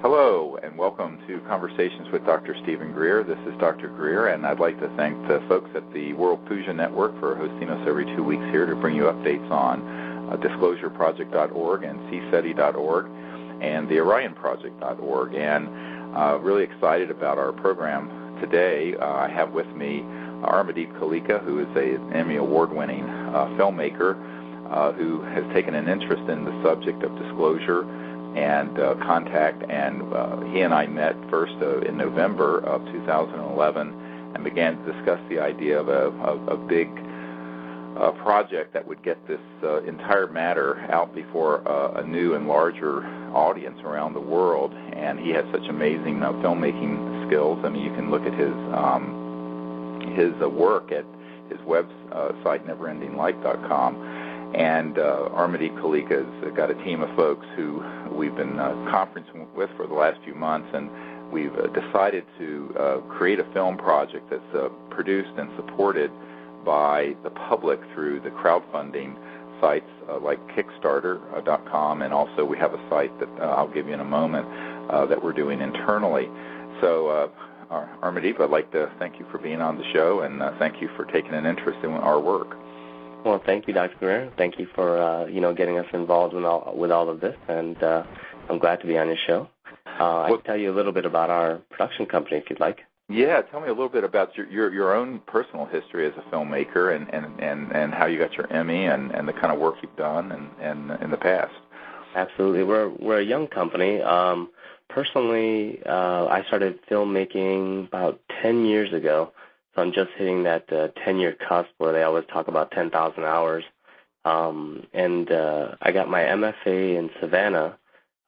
Hello, and welcome to Conversations with Dr. Stephen Greer. This is Dr. Greer, and I'd like to thank the folks at the World Puja Network for hosting us every 2 weeks here to bring you updates on disclosureproject.org and cseti.org and the orionproject.org. And really excited about our program today. I have with me Amardeep Kaleka, who is an Emmy Award-winning filmmaker who has taken an interest in the subject of disclosure and contact, and he and I met first in November of 2011 and began to discuss the idea of a big project that would get this entire matter out before a new and larger audience around the world. And he has such amazing filmmaking skills. I mean, you can look at his work at his website, neverendinglight.com. And Amardeep Kaleka has got a team of folks who we've been conferencing with for the last few months, and we've decided to create a film project that's produced and supported by the public through the crowdfunding sites like Kickstarter.com, and also we have a site that I'll give you in a moment that we're doing internally. So, Amardeep, I'd like to thank you for being on the show, and thank you for taking an interest in our work. Well, thank you, Dr. Greer. Thank you for getting us involved with all of this, and I'm glad to be on your show. I can tell you a little bit about our production company, if you'd like. Yeah, tell me a little bit about your own personal history as a filmmaker, and how you got your Emmy, and the kind of work you've done and in the past. Absolutely, we're a young company. Personally, I started filmmaking about 10 years ago. So I'm just hitting that 10-year cusp where they always talk about 10,000 hours. And I got my MFA in Savannah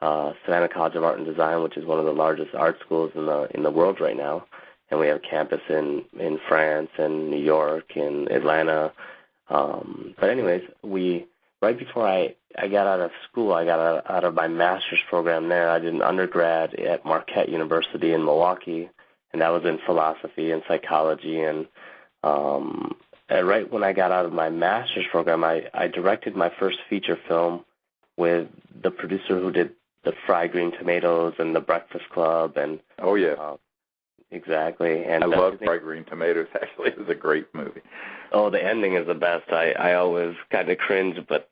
College of Art and Design, which is one of the largest art schools in the world right now. And we have a campus in France and New York and Atlanta. But anyways, right before I got out of school, I got out of my master's program there. I did an undergrad at Marquette University in Milwaukee, and that was in philosophy and psychology. And right when I got out of my master's program, I directed my first feature film with the producer who did the Fried Green Tomatoes and The Breakfast Club. And oh, yeah. Exactly. And I love Fried Green Tomatoes. Actually, it was a great movie. Oh, the ending is the best. I always kind of cringe, but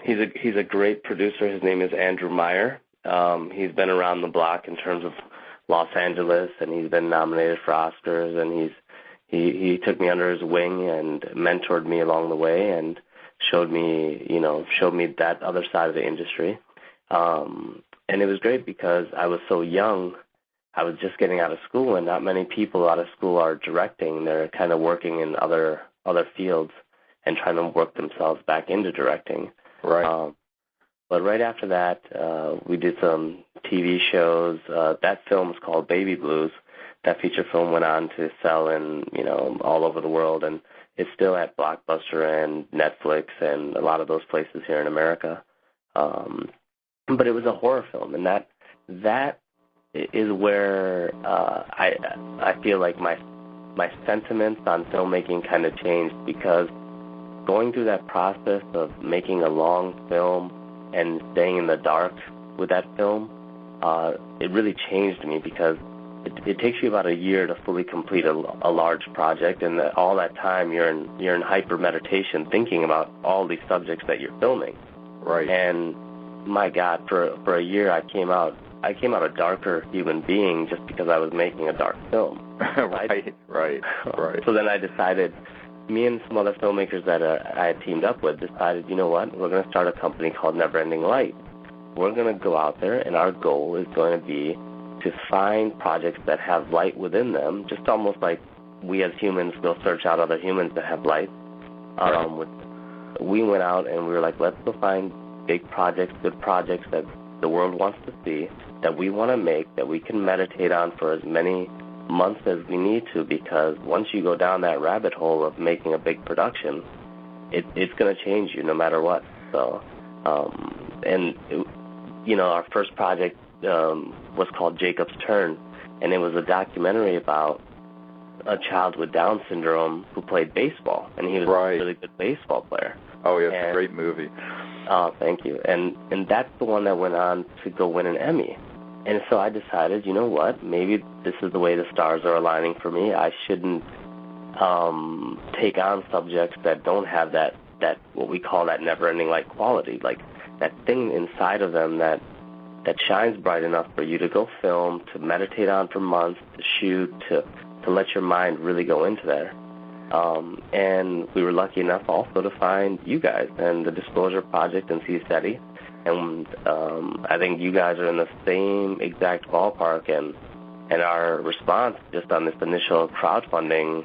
he's a great producer. His name is Andrew Meyer. He's been around the block in terms of Los Angeles, and he's been nominated for Oscars, and he took me under his wing and mentored me along the way and showed me that other side of the industry. And it was great because I was so young. I was just getting out of school, and not many people out of school are directing. They're kind of working in other fields and trying to work themselves back into directing. Right. But right after that, we did some TV shows. That film is called Baby Blues. That feature film went on to sell in, all over the world, and it's still at Blockbuster and Netflix and a lot of those places here in America. But it was a horror film, and that is where I feel like my sentiments on filmmaking kind of changed, because going through that process of making a long film and staying in the dark with that film, it really changed me, because it takes you about a year to fully complete a large project, and all that time you're in hyper meditation thinking about all these subjects that you're filming. Right. And my God, for a year I came out a darker human being just because I was making a dark film. Right. So then I decided, me and some other filmmakers that I had teamed up with decided, you know what, we're going to start a company called Never Ending Light. We're going to go out there, and our goal is going to be to find projects that have light within them, just almost like we as humans go search out other humans that have light. We went out and we were like, let's go find big projects, good projects that the world wants to see, that we want to make, that we can meditate on for as many months as we need to, because once you go down that rabbit hole of making a big production, it's going to change you no matter what. So, our first project was called Jacob's Turn, and it was a documentary about a child with Down syndrome who played baseball, and he was a really good baseball player. Oh, yeah, it's a great movie. Oh, thank you. And that's the one that went on to go win an Emmy. And so I decided, you know what, maybe this is the way the stars are aligning for me. I shouldn't take on subjects that don't have that what we call that never-ending light quality, like that thing inside of them that shines bright enough for you to go film, to meditate on for months, to shoot, to let your mind really go into there. And we were lucky enough also to find you guys and the Disclosure Project and CSETI. And I think you guys are in the same exact ballpark, and our response just on this initial crowdfunding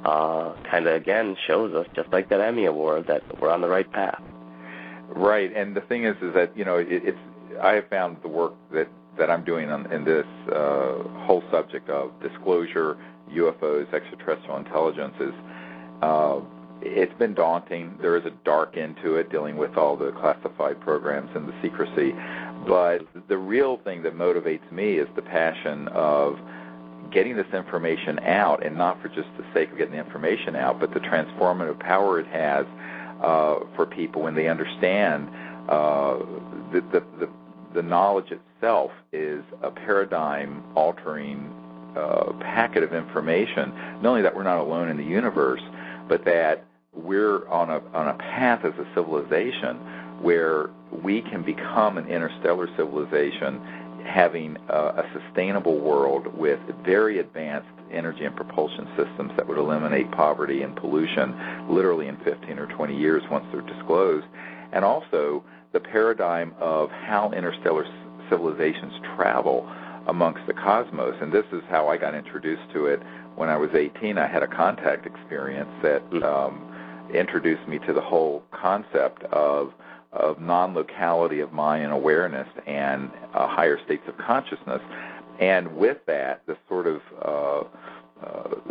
kind of, again, shows us, just like that Emmy Award, that we're on the right path. Right, and the thing is that, you know, I have found the work that I'm doing in this whole subject of disclosure, UFOs, extraterrestrial intelligences, it's been daunting. There is a dark end to it, dealing with all the classified programs and the secrecy. But the real thing that motivates me is the passion of getting this information out, and not for just the sake of getting the information out, but the transformative power it has for people when they understand the knowledge itself is a paradigm-altering packet of information. Not only that we're not alone in the universe, but that we're on a path as a civilization where we can become an interstellar civilization, having a sustainable world with very advanced energy and propulsion systems that would eliminate poverty and pollution literally in 15 or 20 years once they're disclosed. And also the paradigm of how interstellar civilizations travel amongst the cosmos. And this is how I got introduced to it. When I was 18, I had a contact experience that introduced me to the whole concept of non-locality of mind and awareness and higher states of consciousness. And with that, the sort of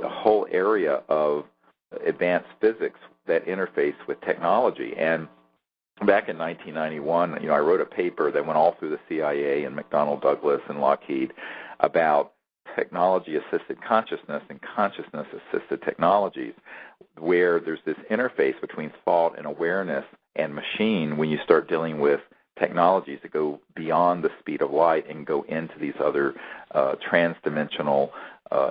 whole area of advanced physics that interface with technology. And back in 1991, I wrote a paper that went all through the CIA and McDonnell Douglas and Lockheed about technology-assisted consciousness and consciousness-assisted technologies, where there's this interface between thought and awareness and machine when you start dealing with technologies that go beyond the speed of light and go into these other trans-dimensional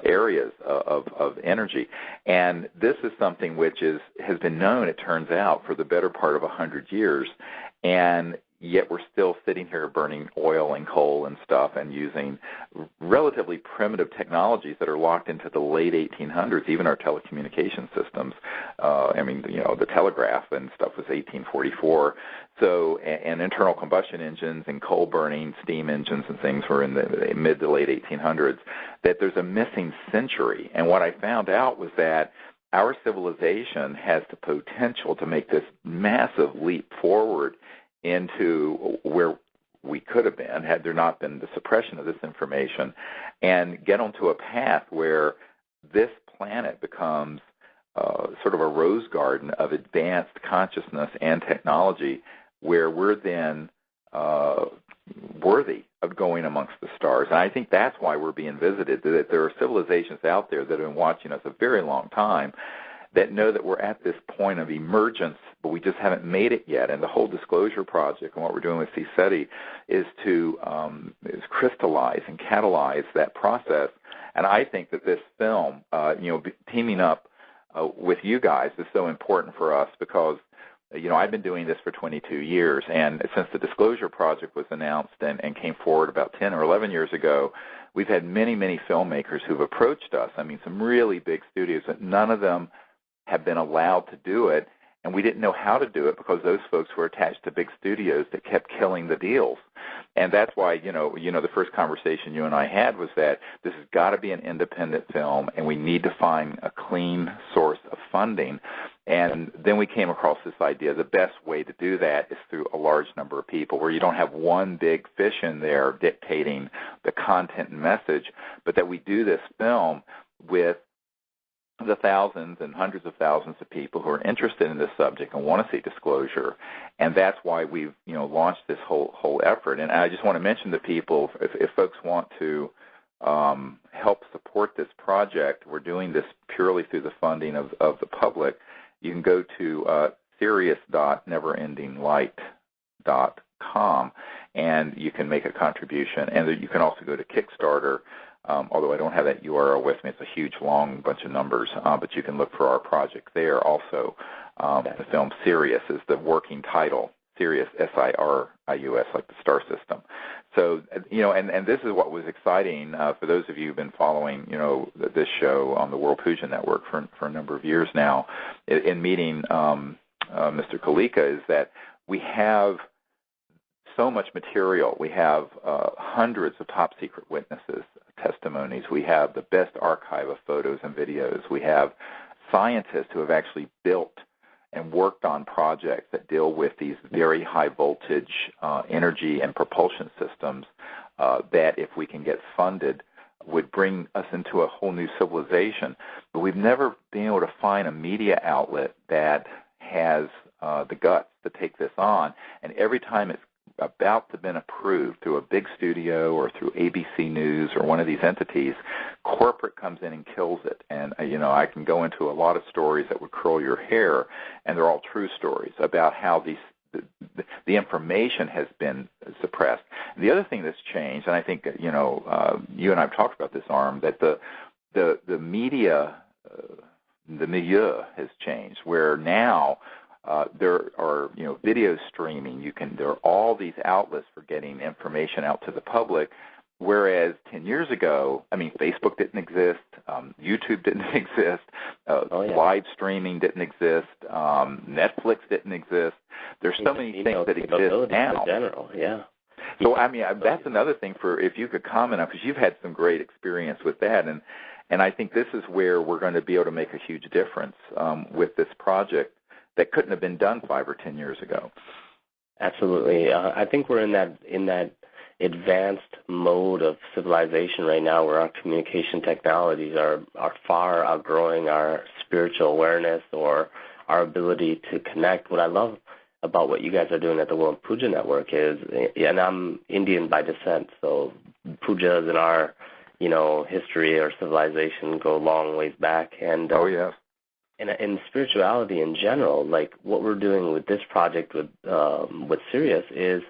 areas of energy. And this is something which has been known, it turns out, for the better part of 100 years, and yet we're still sitting here burning oil and coal and stuff and using relatively primitive technologies that are locked into the late 1800s. Even our telecommunication systems, the telegraph and stuff was 1844. So, and internal combustion engines and coal-burning steam engines and things were in the mid to late 1800s, that there's a missing century. And what I found out was that our civilization has the potential to make this massive leap forward into where we could have been had there not been the suppression of this information, and get onto a path where this planet becomes sort of a rose garden of advanced consciousness and technology, where we're then worthy of going amongst the stars. And I think that's why we're being visited, that there are civilizations out there that have been watching us a very long time that know that we're at this point of emergence, but we just haven't made it yet. And the whole Disclosure Project and what we're doing with CSETI is to crystallize and catalyze that process. And I think that this film, teaming up with you guys is so important for us because, I've been doing this for 22 years, and since the Disclosure Project was announced and came forward about 10 or 11 years ago, we've had many, many filmmakers who've approached us. I mean, some really big studios, but none of them have been allowed to do it, and we didn't know how to do it because those folks were attached to big studios that kept killing the deals. And that's why, the first conversation you and I had was that this has got to be an independent film, and we need to find a clean source of funding. And then we came across this idea, the best way to do that is through a large number of people, where you don't have one big fish in there dictating the content and message, but that we do this film with the thousands and hundreds of thousands of people who are interested in this subject and want to see disclosure. And that's why we've launched this whole effort. And I just want to mention to people, if folks want to help support this project, we're doing this purely through the funding of the public, you can go to serious.neverendinglight.com, and you can make a contribution. And you can also go to Kickstarter, although I don't have that URL with me. It's a huge, long bunch of numbers, but you can look for our project there also. The film Sirius is the working title. Sirius, S-I-R-I-U-S, like the star system. So, and this is what was exciting for those of you who've been following, this show on the World Puja Network for a number of years now, in meeting Mr. Kaleka, is that we have so much material. We have hundreds of top-secret witnesses, testimonies. We have the best archive of photos and videos. We have scientists who have actually built and worked on projects that deal with these very high voltage energy and propulsion systems that, if we can get funded, would bring us into a whole new civilization. But we've never been able to find a media outlet that has the guts to take this on. And every time it's about to been approved through a big studio or through ABC News or one of these entities, corporate comes in and kills it. And, I can go into a lot of stories that would curl your hair, and they're all true stories about how the information has been suppressed. And the other thing that's changed, and I think, you and I have talked about this, Arm, that the media, the milieu has changed, where now there are, video streaming. There are all these outlets for getting information out to the public, whereas 10 years ago, Facebook didn't exist, YouTube didn't exist, live streaming didn't exist, Netflix didn't exist. There's so many things that exist now. In general, yeah. So, that's another thing if you could comment on, because you've had some great experience with that, and I think this is where we're going to be able to make a huge difference with this project that couldn't have been done 5 or 10 years ago. Absolutely. I think we're in that advanced mode of civilization right now where our communication technologies are far outgrowing our spiritual awareness or our ability to connect. What I love about what you guys are doing at the World Puja Network is, and I'm Indian by descent, so pujas in our, history or civilization go a long ways back. And yes. And spirituality in general, like what we're doing with this project with Sirius, is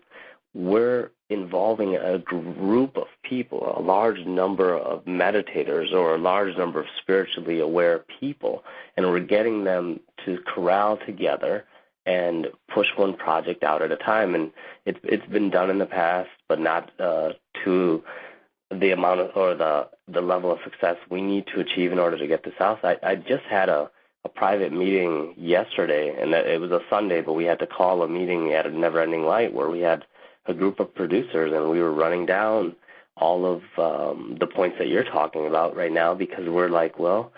we're involving a group of people, a large number of meditators or a large number of spiritually aware people, and we're getting them to corral together and push one project out at a time. And it's been done in the past, but not to the amount of, or the level of success we need to achieve in order to get this out. I just had a private meeting yesterday, and it was a Sunday, but we had to call a meeting at a Never Ending Light where we had a group of producers, and we were running down all of the points that you're talking about right now, because we're like, well,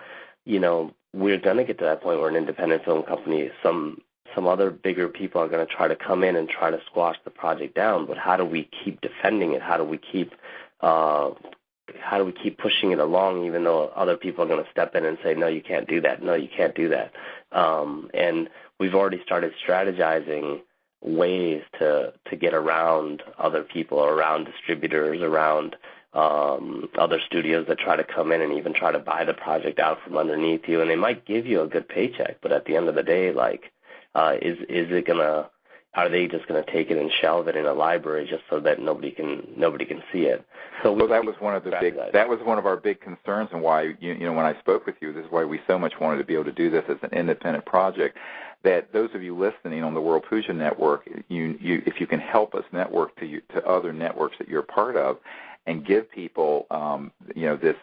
we're going to get to that point where an independent film company, some other bigger people are going to try to come in and try to squash the project down, but how do we keep defending it? How do we keep pushing it along, even though other people are going to step in and say, no, you can't do that. No, you can't do that. And we've already started strategizing ways to get around other people, around distributors, around other studios that try to come in and even try to buy the project out from underneath you. And they might give you a good paycheck, but at the end of the day, are they just going to take it and shelve it in a library just so that nobody can see it? So that was one of our big concerns, and why when I spoke with you, this is why we so much wanted to be able to do this as an independent project. That those of you listening on the World Puja Network, if you can help us network to other networks that you're part of, and give people this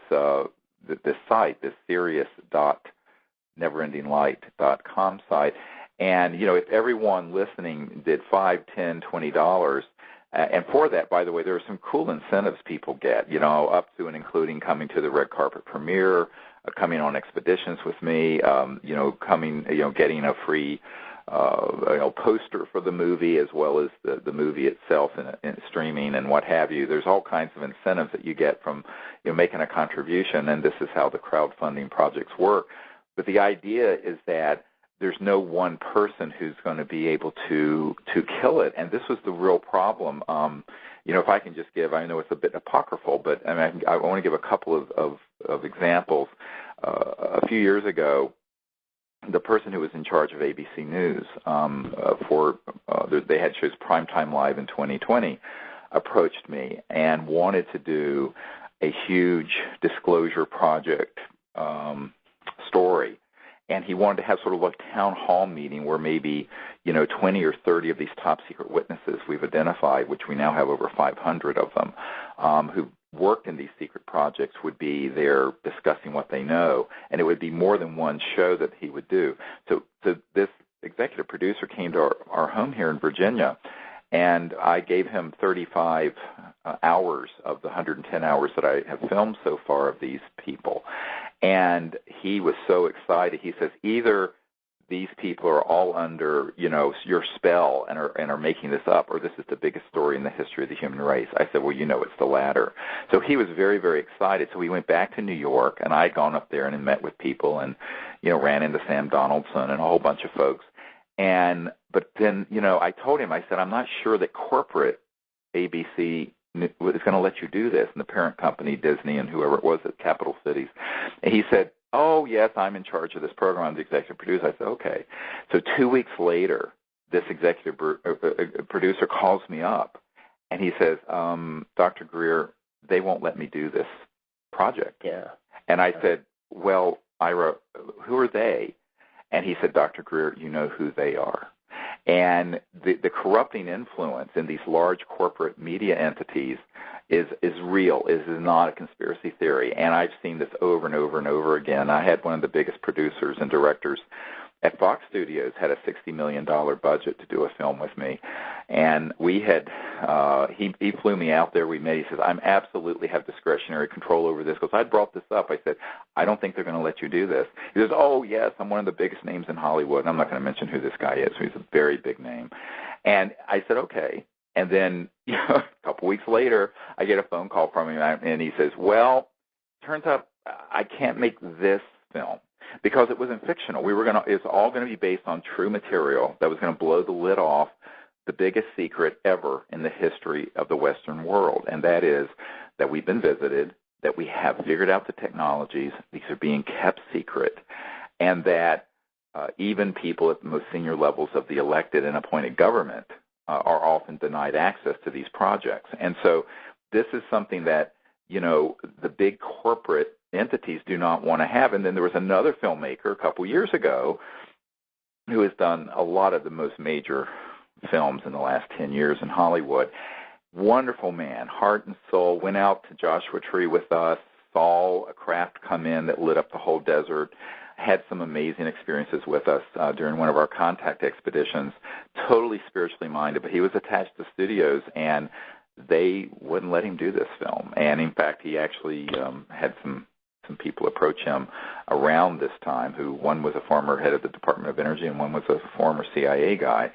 site, this serious.neverendinglight.com site. And, if everyone listening did $5, $10, $20, and for that, by the way, there are some cool incentives people get, up to and including coming to the red carpet premiere, coming on expeditions with me, getting a free poster for the movie, as well as the movie itself in streaming and what have you. There's all kinds of incentives that you get from making a contribution, and this is how the crowdfunding projects work. But the idea is that there's no one person who's going to be able to kill it. And this was the real problem. If I can just give, I know it's a bit apocryphal, but I want to give a couple of examples. A few years ago, the person who was in charge of ABC News they had shows Primetime Live in 2020, approached me and wanted to do a huge disclosure project story. And he wanted to have sort of a town hall meeting where maybe, 20 or 30 of these top secret witnesses we've identified, which we now have over 500 of them, who worked in these secret projects, would be there discussing what they know. And it would be more than one show that he would do. So this executive producer came to our home here in Virginia, and I gave him 35 hours of the 110 hours that I have filmed so far of these people. And he was so excited. He says, either these people are all under, your spell and are making this up, or this is the biggest story in the history of the human race. I said, well, it's the latter. So he was very, very excited. So we went back to New York, and I'd gone up there and met with people and, ran into Sam Donaldson and a whole bunch of folks. But then, I told him, I said, I'm not sure that corporate ABC is going to let you do this, and the parent company, Disney, and whoever it was at Capital Cities. And he said, oh, yes, I'm in charge of this program. I'm the executive producer. I said, okay. So 2 weeks later, this executive producer calls me up, and he says, Dr. Greer, they won't let me do this project. Yeah. And I said, well, Ira, who are they? And he said, Dr. Greer, you know who they are. And the corrupting influence in these large corporate media entities is real. It is not a conspiracy theory. And I've seen this over and over and over again. I had one of the biggest producers and directors at Fox Studios had a $60 million budget to do a film with me. And we had, he flew me out there. We met. He says, I absolutely have discretionary control over this. Because I brought this up. I said, I don't think they're going to let you do this. He says, oh, yes, I'm one of the biggest names in Hollywood. And I'm not going to mention who this guy is. He's a very big name. And I said, okay. And then a couple weeks later, I get a phone call from him, and he says, well, turns out I can't make this film. Because it wasn't fictional. It's all going to be based on true material that was going to blow the lid off the biggest secret ever in the history of the Western world. And that is that we've been visited, that we have figured out the technologies, these are being kept secret, and that even people at the most senior levels of the elected and appointed government are often denied access to these projects. And so this is something that, the big corporate entities do not want to have. And then there was another filmmaker a couple years ago who has done a lot of the most major films in the last 10 years in Hollywood. Wonderful man, heart and soul, went out to Joshua Tree with us, saw a craft come in that lit up the whole desert, had some amazing experiences with us during one of our contact expeditions, totally spiritually minded, but he was attached to studios, and they wouldn't let him do this film. And in fact, he actually had some people approach him around this time, who one was a former head of the Department of Energy and one was a former CIA guy.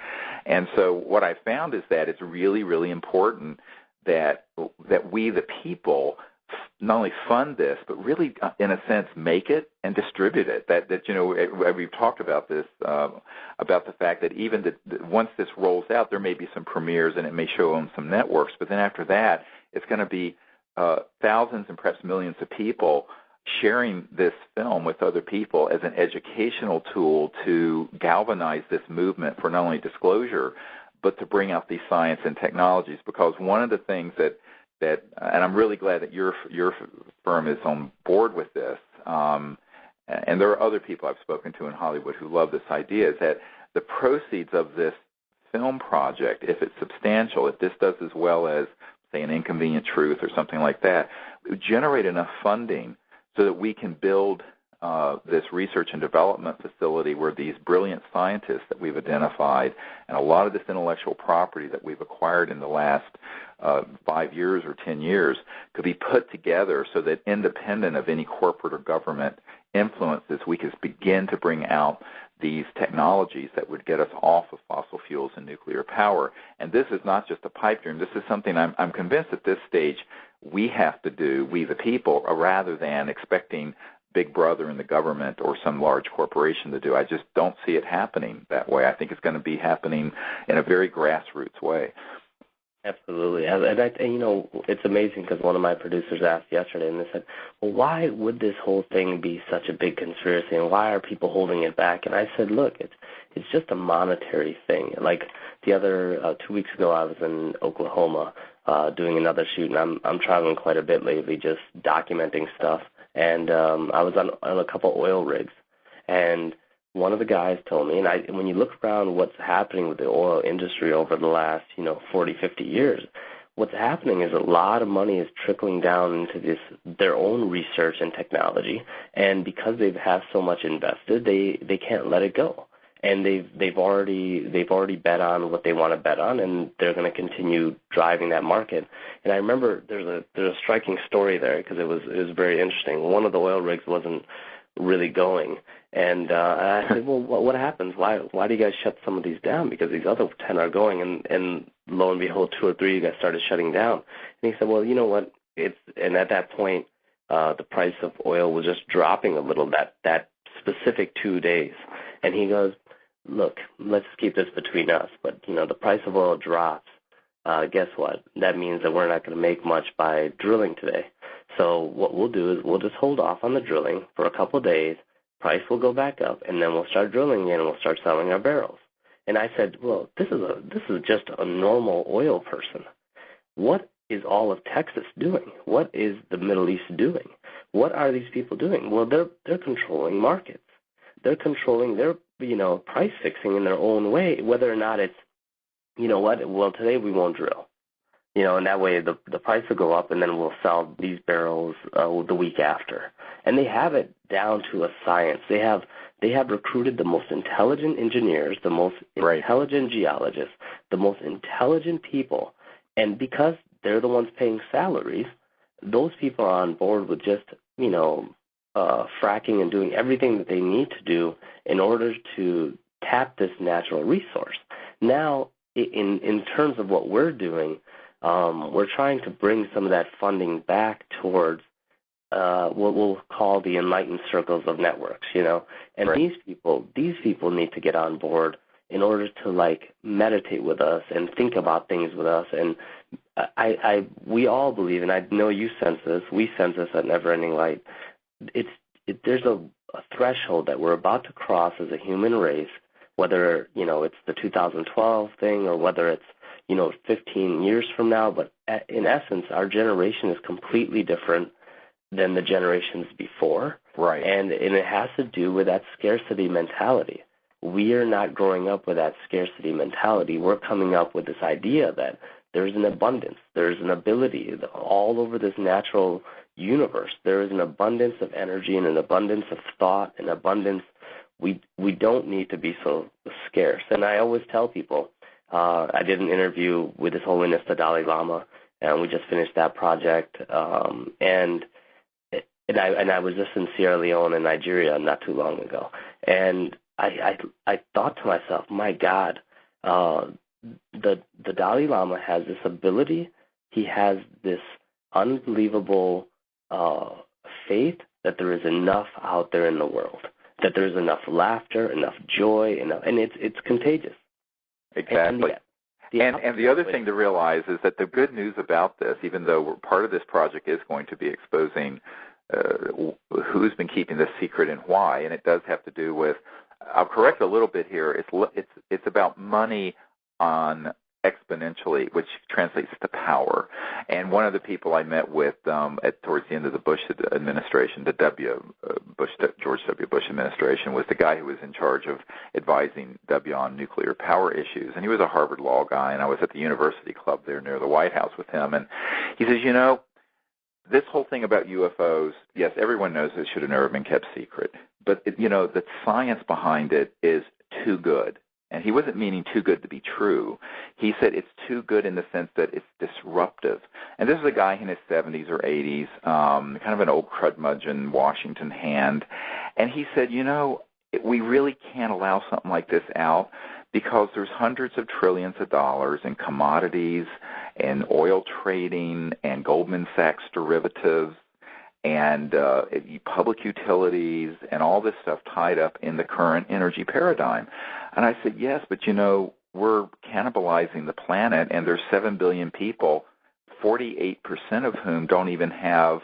And so what I found is that it's really, really important that we, the people, not only fund this, but really, in a sense, make it and distribute it. That we've talked about this, about the fact that even once this rolls out, there may be some premieres and it may show on some networks, but then after that, it's going to be thousands and perhaps millions of people sharing this film with other people as an educational tool to galvanize this movement for not only disclosure, but to bring out these science and technologies. Because one of the things that and I'm really glad that your firm is on board with this, and there are other people I've spoken to in Hollywood who love this idea, is that the proceeds of this film project, if it's substantial, if this does as well as, say, An Inconvenient Truth or something like that, would generate enough funding so that we can build this research and development facility where these brilliant scientists that we've identified and a lot of this intellectual property that we've acquired in the last 5 years or 10 years could be put together so that independent of any corporate or government influences, we could begin to bring out these technologies that would get us off of fossil fuels and nuclear power. And this is not just a pipe dream. This is something I'm convinced at this stage we have to do, we the people, rather than expecting Big Brother in the government or some large corporation to do. I just don't see it happening that way. I think it's going to be happening in a very grassroots way. Absolutely. And you know, it's amazing because one of my producers asked yesterday, and they said, well, why would this whole thing be such a big conspiracy, and why are people holding it back? And I said, look, it's just a monetary thing. Like the other 2 weeks ago, I was in Oklahoma doing another shoot, and I'm traveling quite a bit lately, just documenting stuff. And I was on a couple oil rigs, and one of the guys told me, and when you look around what's happening with the oil industry over the last, 40, 50 years, what's happening is a lot of money is trickling down into their own research and technology, and because they have so much invested, they can't let it go. And they've already bet on what they want to bet on, and they're going to continue driving that market. And I remember there's a striking story there because it was very interesting. One of the oil rigs wasn't really going, and I said, well, what happens? Why do you guys shut some of these down? Because these other 10 are going, and lo and behold, 2 or 3 of you guys started shutting down. And he said, well, you know what? And at that point, the price of oil was just dropping a little that specific 2 days. And he goes, look, let's keep this between us, but, the price of oil drops. Guess what? That means that we're not going to make much by drilling today. So what we'll do is we'll just hold off on the drilling for a couple of days. Price will go back up, and then we'll start drilling again, and we'll start selling our barrels. And I said, well, this is just a normal oil person. What is all of Texas doing? What is the Middle East doing? What are these people doing? Well, they're controlling markets. They're controlling their price fixing in their own way, whether or not it's, well, today we won't drill. And that way the price will go up, and then we'll sell these barrels the week after. And they have it down to a science. They have recruited the most intelligent engineers, the most intelligent geologists, the most intelligent people. And because they're the ones paying salaries, those people are on board with just, fracking and doing everything that they need to do in order to tap this natural resource. Now, in terms of what we're doing, we're trying to bring some of that funding back towards what we'll call the enlightened circles of networks, And these people need to get on board in order to meditate with us and think about things with us. And we all believe, and I know you sense this, we sense this at Never Ending Light. There's a threshold that we're about to cross as a human race, whether it's the 2012 thing or whether it's 15 years from now, but in essence, our generation is completely different than the generations before. Right. And it has to do with that scarcity mentality. We are not growing up with that scarcity mentality. We're coming up with this idea that there's an abundance, there's an ability all over this natural universe. There is an abundance of energy and an abundance of thought and abundance. We don't need to be so scarce. And I always tell people, I did an interview with His Holiness the Dalai Lama, and we just finished that project. And I was just in Sierra Leone and Nigeria not too long ago, and I thought to myself, my God, the Dalai Lama has this ability. He has this unbelievable faith that there is enough out there in the world, that there's enough laughter, enough joy, and it's contagious. Exactly. And the other thing to realize is that the good news about this, even though part of this project is going to be exposing who's been keeping this secret and why, and it does have to do with, I'll correct a little bit here, it's about money on exponentially, which translates to power. And one of the people I met with towards the end of the Bush administration, the George W. Bush administration, was the guy who was in charge of advising W on nuclear power issues. And he was a Harvard law guy, and I was at the University Club there near the White House with him. And he says, this whole thing about UFOs, yes, everyone knows it should have never been kept secret. But, the science behind it is too good. And he wasn't meaning too good to be true. He said it's too good in the sense that it's disruptive. And this is a guy in his 70s or 80s, kind of an old crudmudgeon Washington hand. And he said, we really can't allow something like this out because there's hundreds of trillions of dollars in commodities and oil trading and Goldman Sachs derivatives. and public utilities and all this stuff tied up in the current energy paradigm. And I said, yes, but we're cannibalizing the planet, and there's 7 billion people, 48% of whom don't even have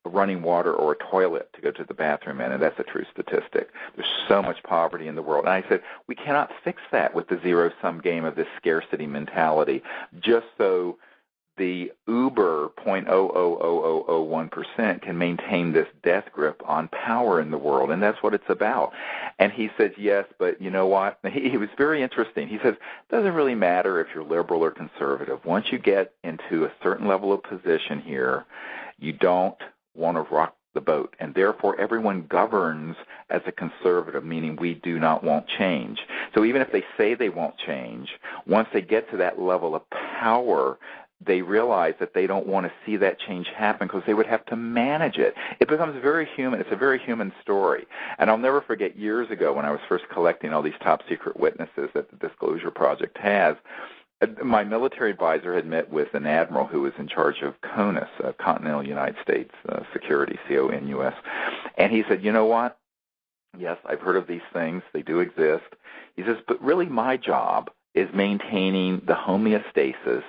running water or a toilet to go to the bathroom in, and that's a true statistic. There's so much poverty in the world. And I said, we cannot fix that with the zero-sum game of this scarcity mentality, just so the uber 0.00001% can maintain this death grip on power in the world, and that's what it's about. And he said, yes, but you know what? He was very interesting. He says, it doesn't really matter if you're liberal or conservative. Once you get into a certain level of position here, you don't want to rock the boat, and therefore everyone governs as a conservative, meaning we do not want change. So even if they say they won't change, once they get to that level of power, they realize that they don't want to see that change happen because they would have to manage it. It becomes very human. It's a very human story. And I'll never forget years ago when I was first collecting all these top-secret witnesses that the Disclosure Project has, my military advisor had met with an admiral who was in charge of CONUS, Continental United States Security, CONUS, and he said, you know what? Yes, I've heard of these things. They do exist. He says, but really my job is maintaining the homeostasis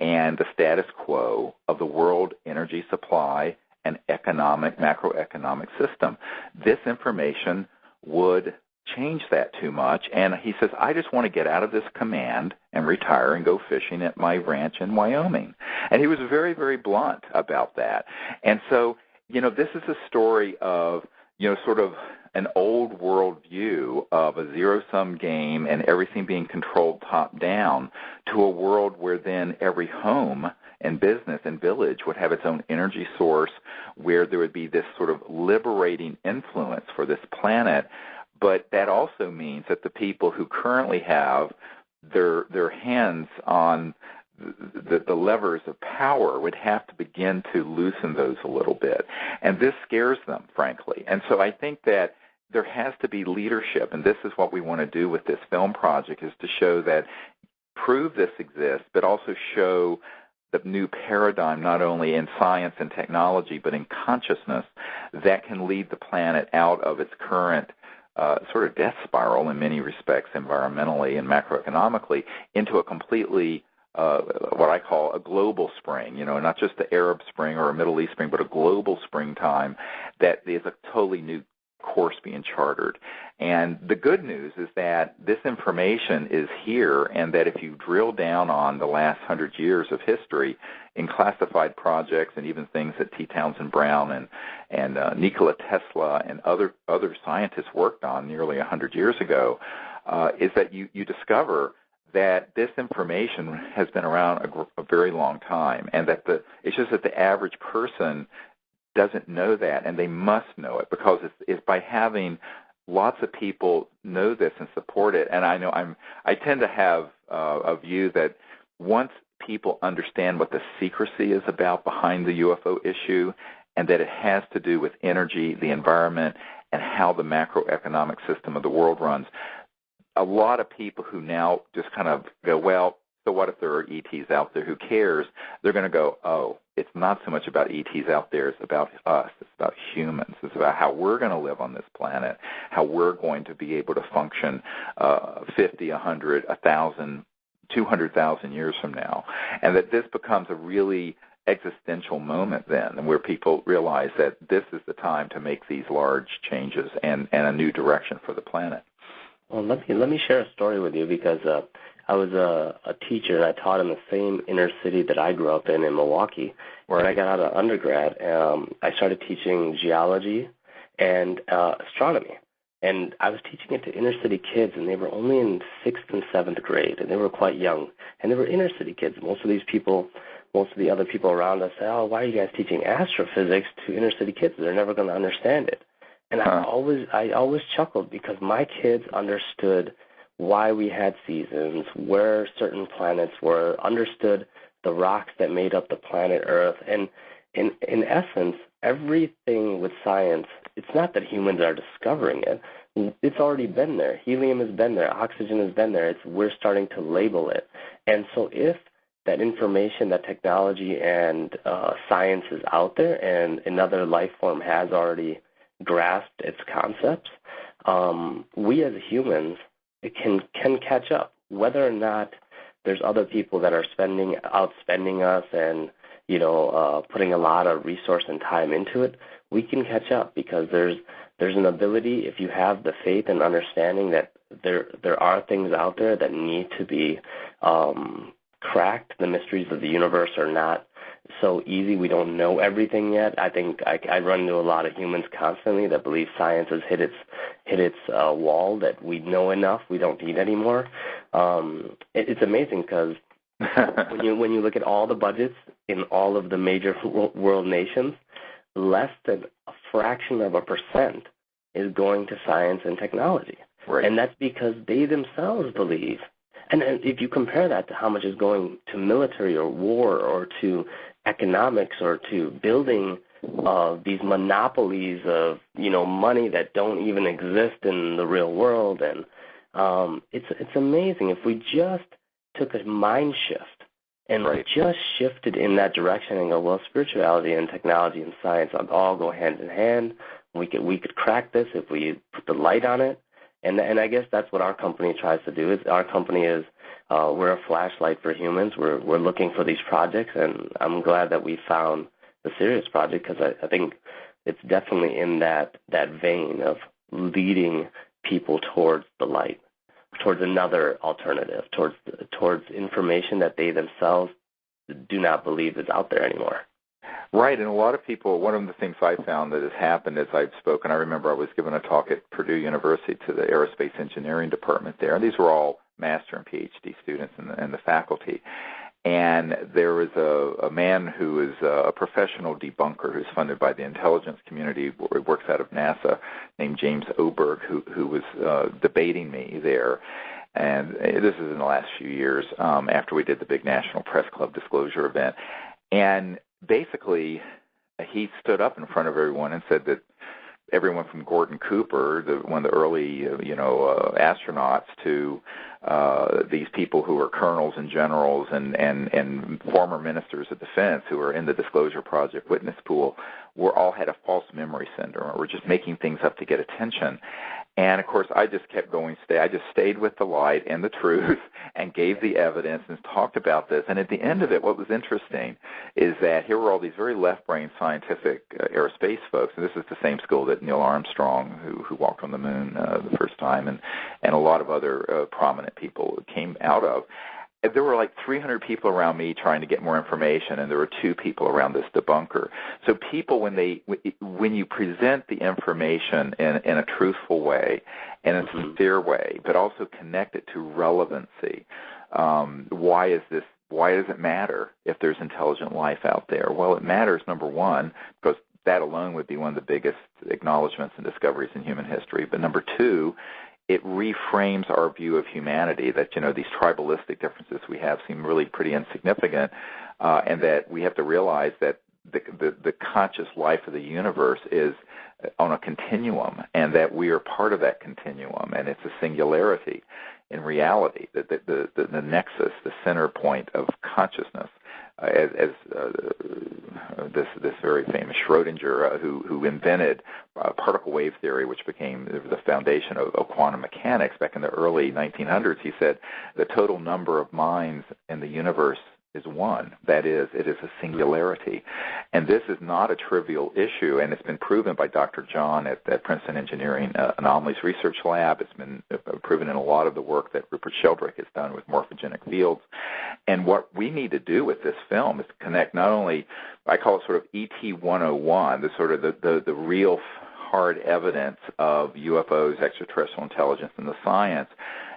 and the status quo of the world energy supply and macroeconomic system. This information would change that too much, and he says, I just want to get out of this command and retire and go fishing at my ranch in Wyoming. And he was very, very blunt about that. And so, this is a story of, sort of an old world view of a zero-sum game and everything being controlled top-down to a world where then every home and business and village would have its own energy source, where there would be this sort of liberating influence for this planet. But that also means that the people who currently have their hands on the levers of power would have to begin to loosen those a little bit. And this scares them, frankly. And so I think that there has to be leadership, and this is what we want to do with this film project, is to show that, prove this exists, but also show the new paradigm, not only in science and technology, but in consciousness, that can lead the planet out of its current sort of death spiral in many respects, environmentally and macroeconomically, into a completely, what I call a global spring, not just the Arab Spring or a Middle East spring, but a global springtime that is a totally new course being chartered. And the good news is that this information is here, and that if you drill down on the last 100 years of history in classified projects and even things that T. Townsend Brown and Nikola Tesla and other scientists worked on nearly 100 years ago, is that you discover that this information has been around a very long time, and that it's just that the average person doesn't know that, and they must know it, because it's by having lots of people know this and support it. And I tend to have a view that once people understand what the secrecy is about behind the UFO issue, and that it has to do with energy, the environment, and how the macroeconomic system of the world runs, a lot of people who now just kind of go, well, so what if there are ETs out there? Who cares? They're going to go, oh, it's not so much about ETs out there. It's about us. It's about humans. It's about how we're going to live on this planet, how we're going to be able to function 50, 100, 1,000, 200,000 years from now. And that this becomes a really existential moment then, where people realize that this is the time to make these large changes and a new direction for the planet. Well, let me share a story with you, because I was a teacher, and I taught in the same inner city that I grew up in Milwaukee. When I got out of undergrad, I started teaching geology and astronomy. And I was teaching it to inner city kids, and they were only in 6th and 7th grade, and they were quite young. And they were inner city kids. Most of the other people around us say, oh, why are you guys teaching astrophysics to inner city kids? They're never going to understand it. And I always chuckled, because my kids understood why we had seasons, where certain planets were, understood the rocks that made up the planet Earth. And in essence, everything with science, it's not that humans are discovering it. It's already been there. Helium has been there. Oxygen has been there. We're starting to label it. And so if that information, that technology and science is out there, and another life form has already grasped its concepts, we as humans can catch up. Whether or not there's other people that are outspending us and putting a lot of resource and time into it, we can catch up because there's an ability, if you have the faith and understanding that there are things out there that need to be cracked. The mysteries of the universe are not so easy. We don't know everything yet. I think I run into a lot of humans constantly that believe science has hit its wall, that we know enough, we don't need anymore. It's amazing because when you look at all the budgets in all of the major world nations, less than a fraction of a percent is going to science and technology. Right. And that's because they themselves believe. And if you compare that to how much is going to military or war or to economics or to building these monopolies of money that don't even exist in the real world, and it's amazing. If we just took a mind shift and just shifted in that direction and go, well, spirituality and technology and science all go hand in hand. We could crack this if we put the light on it. And I guess that's what our company tries to do. Our company is we're a flashlight for humans. We're looking for these projects, and I'm glad that we found the Sirius project because I think it's definitely in that vein of leading people towards the light, towards another alternative, towards information that they themselves do not believe is out there anymore. Right, and a lot of people, one of the things I found that has happened as I've spoken, I remember I was giving a talk at Purdue University to the aerospace engineering department there, and these were all master and PhD students and the faculty. And there was a man who is a professional debunker who's funded by the intelligence community, works out of NASA, named James Oberg, who was debating me there. And this is in the last few years after we did the big National Press Club disclosure event. And basically, he stood up in front of everyone and said that everyone from Gordon Cooper, one of the early, astronauts, to these people who are colonels and generals and former ministers of defense who are in the Disclosure Project witness pool, all had a false memory syndrome, or were just making things up to get attention. And, of course, I just kept going. I just stayed with the light and the truth and gave the evidence and talked about this. And at the end of it, what was interesting is that here were all these very left-brain scientific aerospace folks, and this is the same school that Neil Armstrong, who walked on the moon the first time, and a lot of other prominent people came out of. There were like 300 people around me trying to get more information, and there were 2 people around this debunker. So people, when you present the information in a truthful way, in a sincere way, but also connect it to relevancy, why does it matter if there's intelligent life out there? Well, it matters, number one, because that alone would be one of the biggest acknowledgments and discoveries in human history. But number 2, it reframes our view of humanity, that, these tribalistic differences we have seem really pretty insignificant, and that we have to realize that the conscious life of the universe is on a continuum, and that we are part of that continuum, and it's a singularity in reality, the nexus, the center point of consciousness. As this very famous Schrodinger, who invented particle wave theory, which became the foundation of quantum mechanics back in the early 1900s, he said the total number of minds in the universe is one. That is, it is a singularity. And this is not a trivial issue, and it's been proven by Dr. John at the Princeton Engineering Anomalies Research Lab. It's been proven in a lot of the work that Rupert Sheldrake has done with morphogenic fields. And what we need to do with this film is to connect not only, I call it sort of ET 101, the sort of the real hard evidence of UFOs, extraterrestrial intelligence, and the science,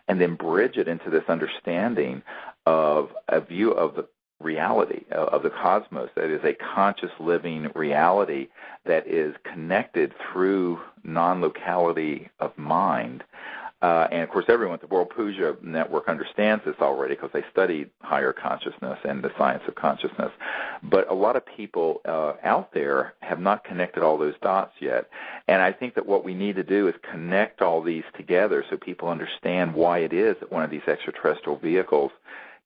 and then bridge it into this understanding of a view of the reality of the cosmos that is a conscious living reality that is connected through non-locality of mind. And, of course, everyone at the World Puja Network understands this already because they study higher consciousness and the science of consciousness. But a lot of people out there have not connected all those dots yet. And I think that what we need to do is connect all these together so people understand why it is that one of these extraterrestrial vehicles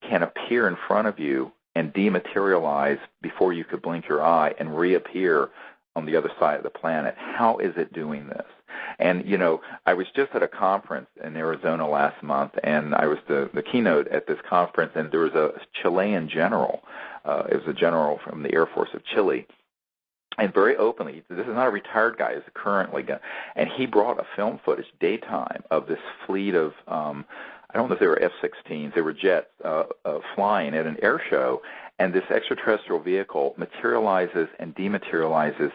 can appear in front of you and dematerialize before you could blink your eye and reappear on the other side of the planet. How is it doing this? And, I was just at a conference in Arizona last month, and I was the keynote at this conference, and there was a Chilean general. It was a general from the Air Force of Chile. And very openly, this is not a retired guy, he's currently, and he brought a film footage, daytime, of this fleet of, I don't know if they were F-16s, they were jets flying at an air show, and this extraterrestrial vehicle materializes and dematerializes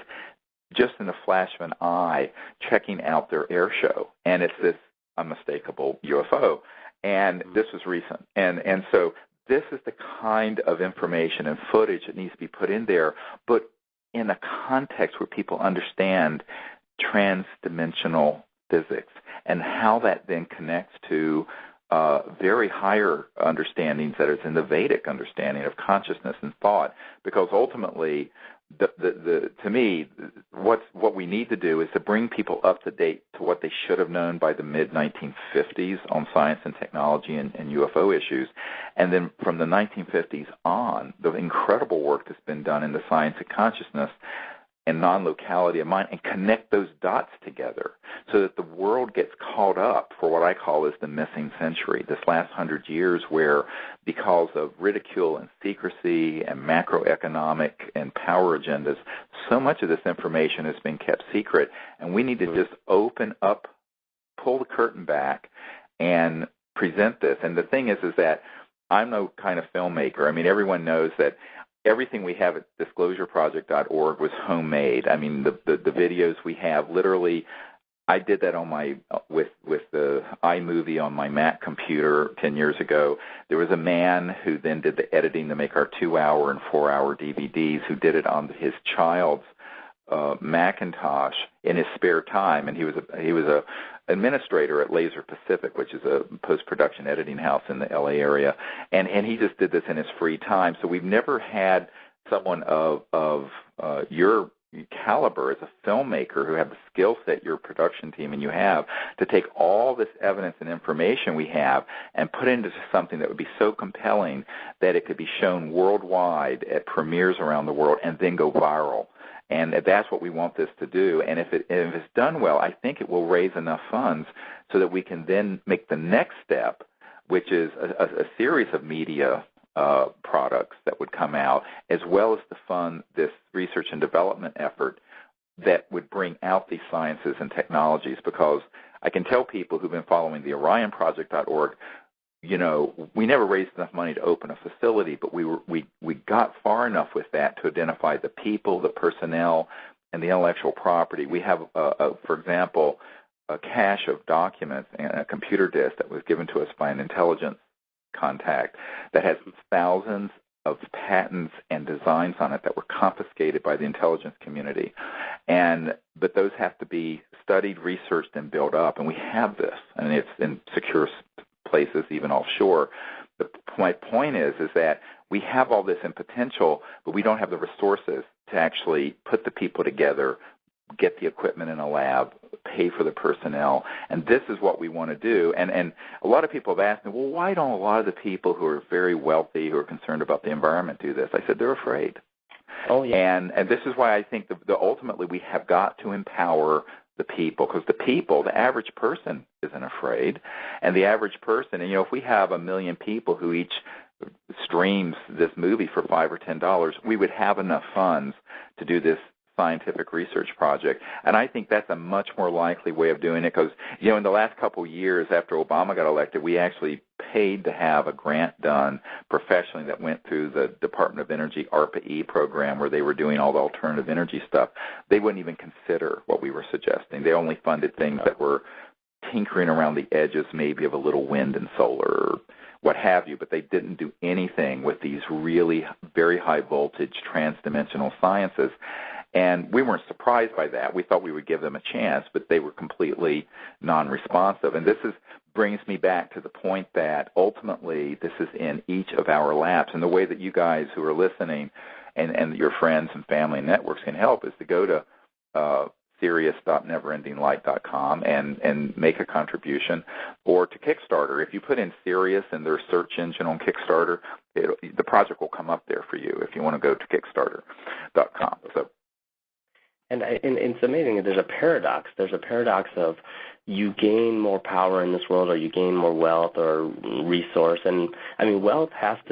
just in the flash of an eye, checking out their air show. And it's this unmistakable UFO. And this was recent. And so this is the kind of information and footage that needs to be put in there, but in a context where people understand trans-dimensional physics and how that then connects to very higher understandings that is in the Vedic understanding of consciousness and thought. Because ultimately, to me, what we need to do is to bring people up to date to what they should have known by the mid-1950s on science and technology and UFO issues. And then from the 1950s on, the incredible work that's been done in the science of consciousness and non-locality of mind, and connect those dots together so that the world gets caught up for what I call is the missing century, this last 100 years where, because of ridicule and secrecy and macroeconomic and power agendas, so much of this information has been kept secret, and we need to just open up, pull the curtain back, and present this. And the thing is that I'm no kind of filmmaker. I mean, everyone knows that everything we have at disclosureproject.org was homemade. I mean, the videos we have, literally, I did that on with the iMovie on my Mac computer 10 years ago. There was a man who then did the editing to make our 2-hour and 4-hour DVDs, who did it on his child's Macintosh in his spare time, and he was a administrator at Laser Pacific, which is a post-production editing house in the LA area, and he just did this in his free time. So we've never had someone of your caliber as a filmmaker who have the skill set, your production team, and you have, to take all this evidence and information we have and put it into something that would be so compelling that it could be shown worldwide at premieres around the world and then go viral. And that's what we want this to do. And if it's done well, I think it will raise enough funds so that we can then make the next step, which is a series of media products that would come out, as well as to fund this research and development effort that would bring out these sciences and technologies. Because I can tell people who've been following the OrionProject.org, we never raised enough money to open a facility, but we got far enough with that to identify the people, the personnel, and the intellectual property. We have, for example, a cache of documents and a computer disk that was given to us by an intelligence contact that has thousands of patents and designs on it that were confiscated by the intelligence community. But those have to be studied, researched, and built up, and we have this, and it's in secure places, even offshore. My point is that we have all this in potential, but we don't have the resources to actually put the people together, get the equipment in a lab, pay for the personnel, and this is what we want to do. And a lot of people have asked me, well, why don't a lot of the people who are very wealthy, who are concerned about the environment, do this? I said, they're afraid. Oh, yeah. And this is why I think the ultimately we have got to empower the people, because the people, the average person, isn't afraid. And the average person, and if we have 1 million people who each streams this movie for $5 or $10, we would have enough funds to do this scientific research project. And I think that's a much more likely way of doing it, because in the last couple of years after Obama got elected, we actually paid to have a grant done professionally that went through the Department of Energy ARPA-E program, where they were doing all the alternative energy stuff. They wouldn't even consider what we were suggesting. They only funded things that were tinkering around the edges maybe of a little wind and solar or what have you, but they didn't do anything with these really very high voltage transdimensional sciences. And we weren't surprised by that. We thought we would give them a chance, but they were completely non-responsive. And this brings me back to the point that ultimately this is in each of our labs. And the way that you guys who are listening and your friends and family and networks can help is to go to Sirius.neverendinglight.com and make a contribution, or to Kickstarter. If you put in Sirius in their search engine on Kickstarter, the project will come up there for you if you want to go to Kickstarter.com. So. And it's amazing. There's a paradox. There's a paradox of you gain more power in this world, or you gain more wealth or resource. And I mean, we all have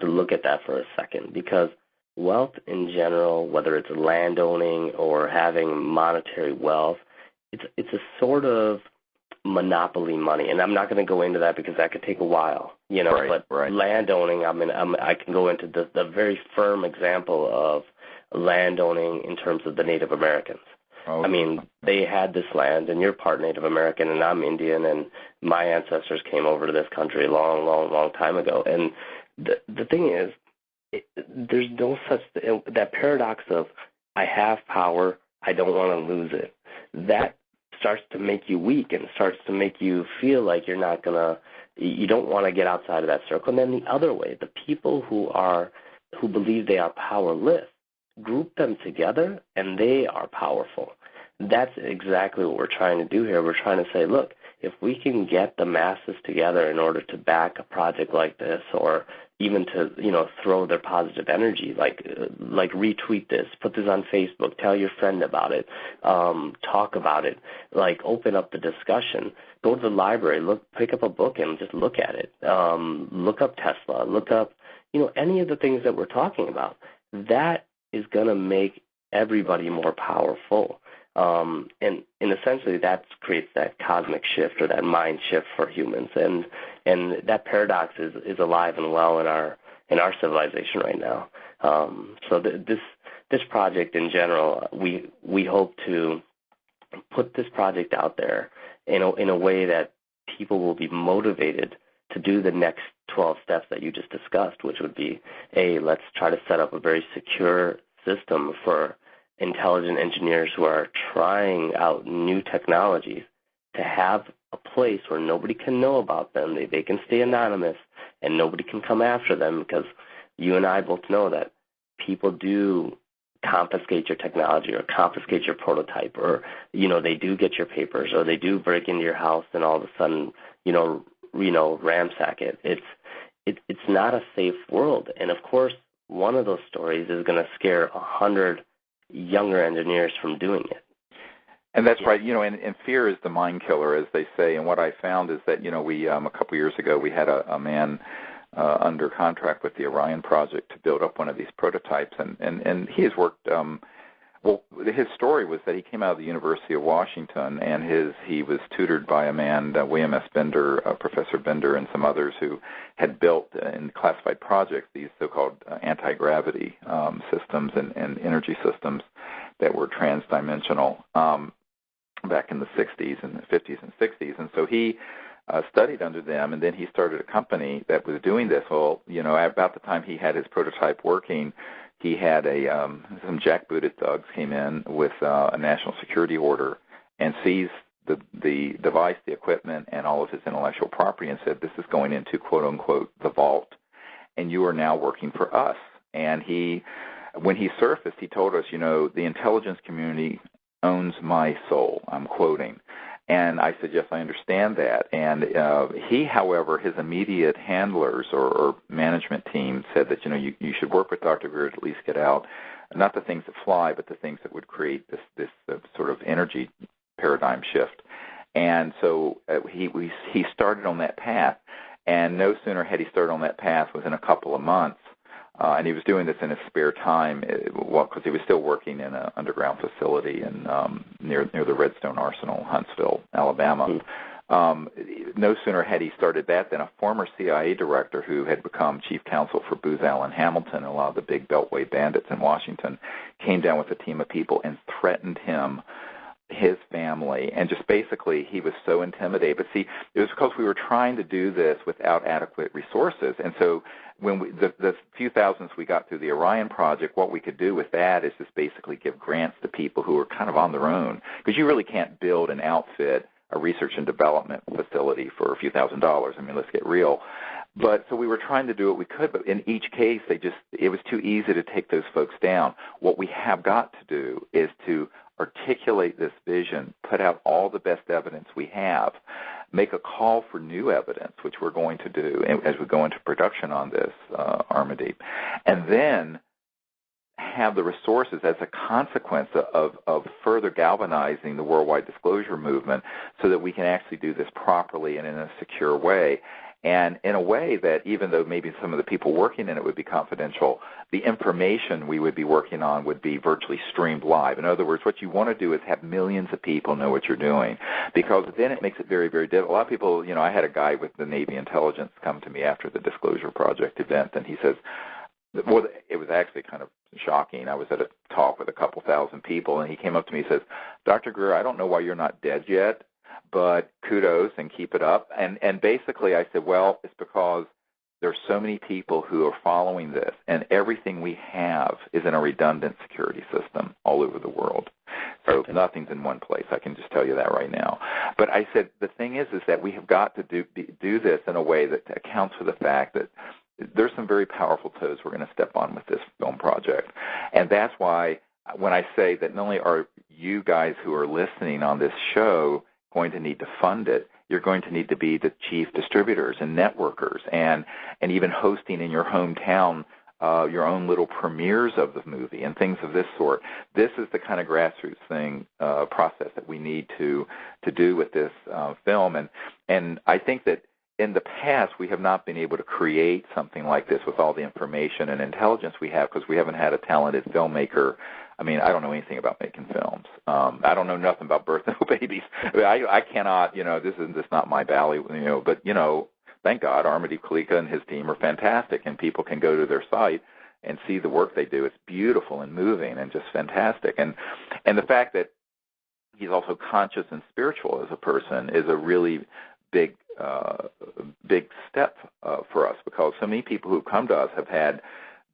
to look at that for a second, because wealth in general, whether it's landowning or having monetary wealth, it's a sort of monopoly money. And I'm not going to go into that because that could take a while, Right. Landowning, I can go into the very firm example of landowning in terms of the Native Americans. Oh. I mean, they had this land, and you're part Native American, and I'm Indian, and my ancestors came over to this country a long, long, long time ago. And the thing is, there's no such that paradox of I have power, I don't want to lose it. That starts to make you weak and starts to make you feel like you don't want to get outside of that circle. And then the other way, the people who believe they are powerless, group them together, and they are powerful. That's exactly what we're trying to do here. We're trying to say, look, if we can get the masses together in order to back a project like this, or even to throw their positive energy, like retweet this, put this on Facebook, tell your friend about it, talk about it, like open up the discussion, go to the library, pick up a book and just look at it, look up Tesla, look up any of the things that we're talking about. That is going to make everybody more powerful. And essentially that creates that cosmic shift, or that mind shift for humans. And that paradox is alive and well in our civilization right now. So this project in general, we hope to put this project out there in a way that people will be motivated to do the next 12 steps that you just discussed, which would be, let's try to set up a very secure system for intelligent engineers who are trying out new technologies to have a place where nobody can know about them. They can stay anonymous and nobody can come after them, because you and I both know that people do confiscate your technology or confiscate your prototype, or they do get your papers, or they do break into your house and all of a sudden ransack it. It's not a safe world. And of course, one of those stories is going to scare 100 younger engineers from doing it. And that's right. And fear is the mind killer, as they say. And what I found is that, we a couple years ago, we had a man under contract with the Orion project to build up one of these prototypes. And he has worked, his story was that he came out of the University of Washington, and he was tutored by a man, William S. Bender, Professor Bender, and some others who had built in classified projects these so-called anti-gravity systems and energy systems that were transdimensional back in the 60s and the 50s and 60s. And so he studied under them, and then he started a company that was doing this. Well, about the time he had his prototype working, he had some jackbooted thugs came in with a national security order and seized the device, the equipment, and all of his intellectual property, and said, this is going into, quote unquote, the vault, and you are now working for us. And when he surfaced, he told us, the intelligence community owns my soul. I'm quoting. And I said, yes, I understand that. And he, however, his immediate handlers or management team said that, you should work with Dr. Greer to at least get out, not the things that fly, but the things that would create this sort of energy paradigm shift. And so he started on that path. And no sooner had he started on that path within a couple of months, and he was doing this in his spare time, because he was still working in an underground facility near the Redstone Arsenal, Huntsville, Alabama. No sooner had he started that than a former CIA director who had become chief counsel for Booz Allen Hamilton and a lot of the big Beltway bandits in Washington came down with a team of people and threatened him, his family, and just basically he was so intimidated. But see, it was because we were trying to do this without adequate resources. And so when the few thousands we got through the Orion project, what we could do with that is just basically give grants to people who are kind of on their own, because you really can't build and outfit a research and development facility for a few $1,000s. I mean, let's get real. But so we were trying to do what we could, but in each case, it was too easy to take those folks down. What we have got to do is to articulate this vision, put out all the best evidence we have, make a call for new evidence, which we're going to do as we go into production on this, Amardeep, and then have the resources as a consequence of further galvanizing the worldwide disclosure movement so that we can actually do this properly and in a secure way. And in a way that even though maybe some of the people working in it would be confidential, the information we would be working on would be virtually streamed live. In other words, what you want to do is have millions of people know what you're doing, because then it makes it very, very difficult. A lot of people, I had a guy with the Navy intelligence come to me after the Disclosure Project event, and he says, well, it was actually kind of shocking. I was at a talk with a couple thousand people, and he came up to me and says, Dr. Greer, I don't know why you're not dead yet, but kudos and keep it up. And basically I said, well, it's because there's so many people who are following this, and everything we have is in a redundant security system all over the world. So nothing's in one place. I can just tell you that right now. But I said the thing is that we have got to do this in a way that accounts for the fact that there's some very powerful toes we're going to step on with this film project. And that's why when I say that not only are you guys who are listening on this show going to need to fund it, you're going to need to be the chief distributors and networkers and even hosting in your hometown your own little premieres of the movie and things of this sort. This is the kind of grassroots process that we need to do with this film. And I think that in the past, we have not been able to create something like this with all the information and intelligence we have because we haven't had a talented filmmaker. I mean, I don't know anything about making films. I don't know nothing about birth no babies. I cannot, this is just not my valley, but, thank God Amardeep Kaleka and his team are fantastic, and people can go to their site and see the work they do. It's beautiful and moving and just fantastic. And the fact that he's also conscious and spiritual as a person is a really big step for us, because so many people who come to us have had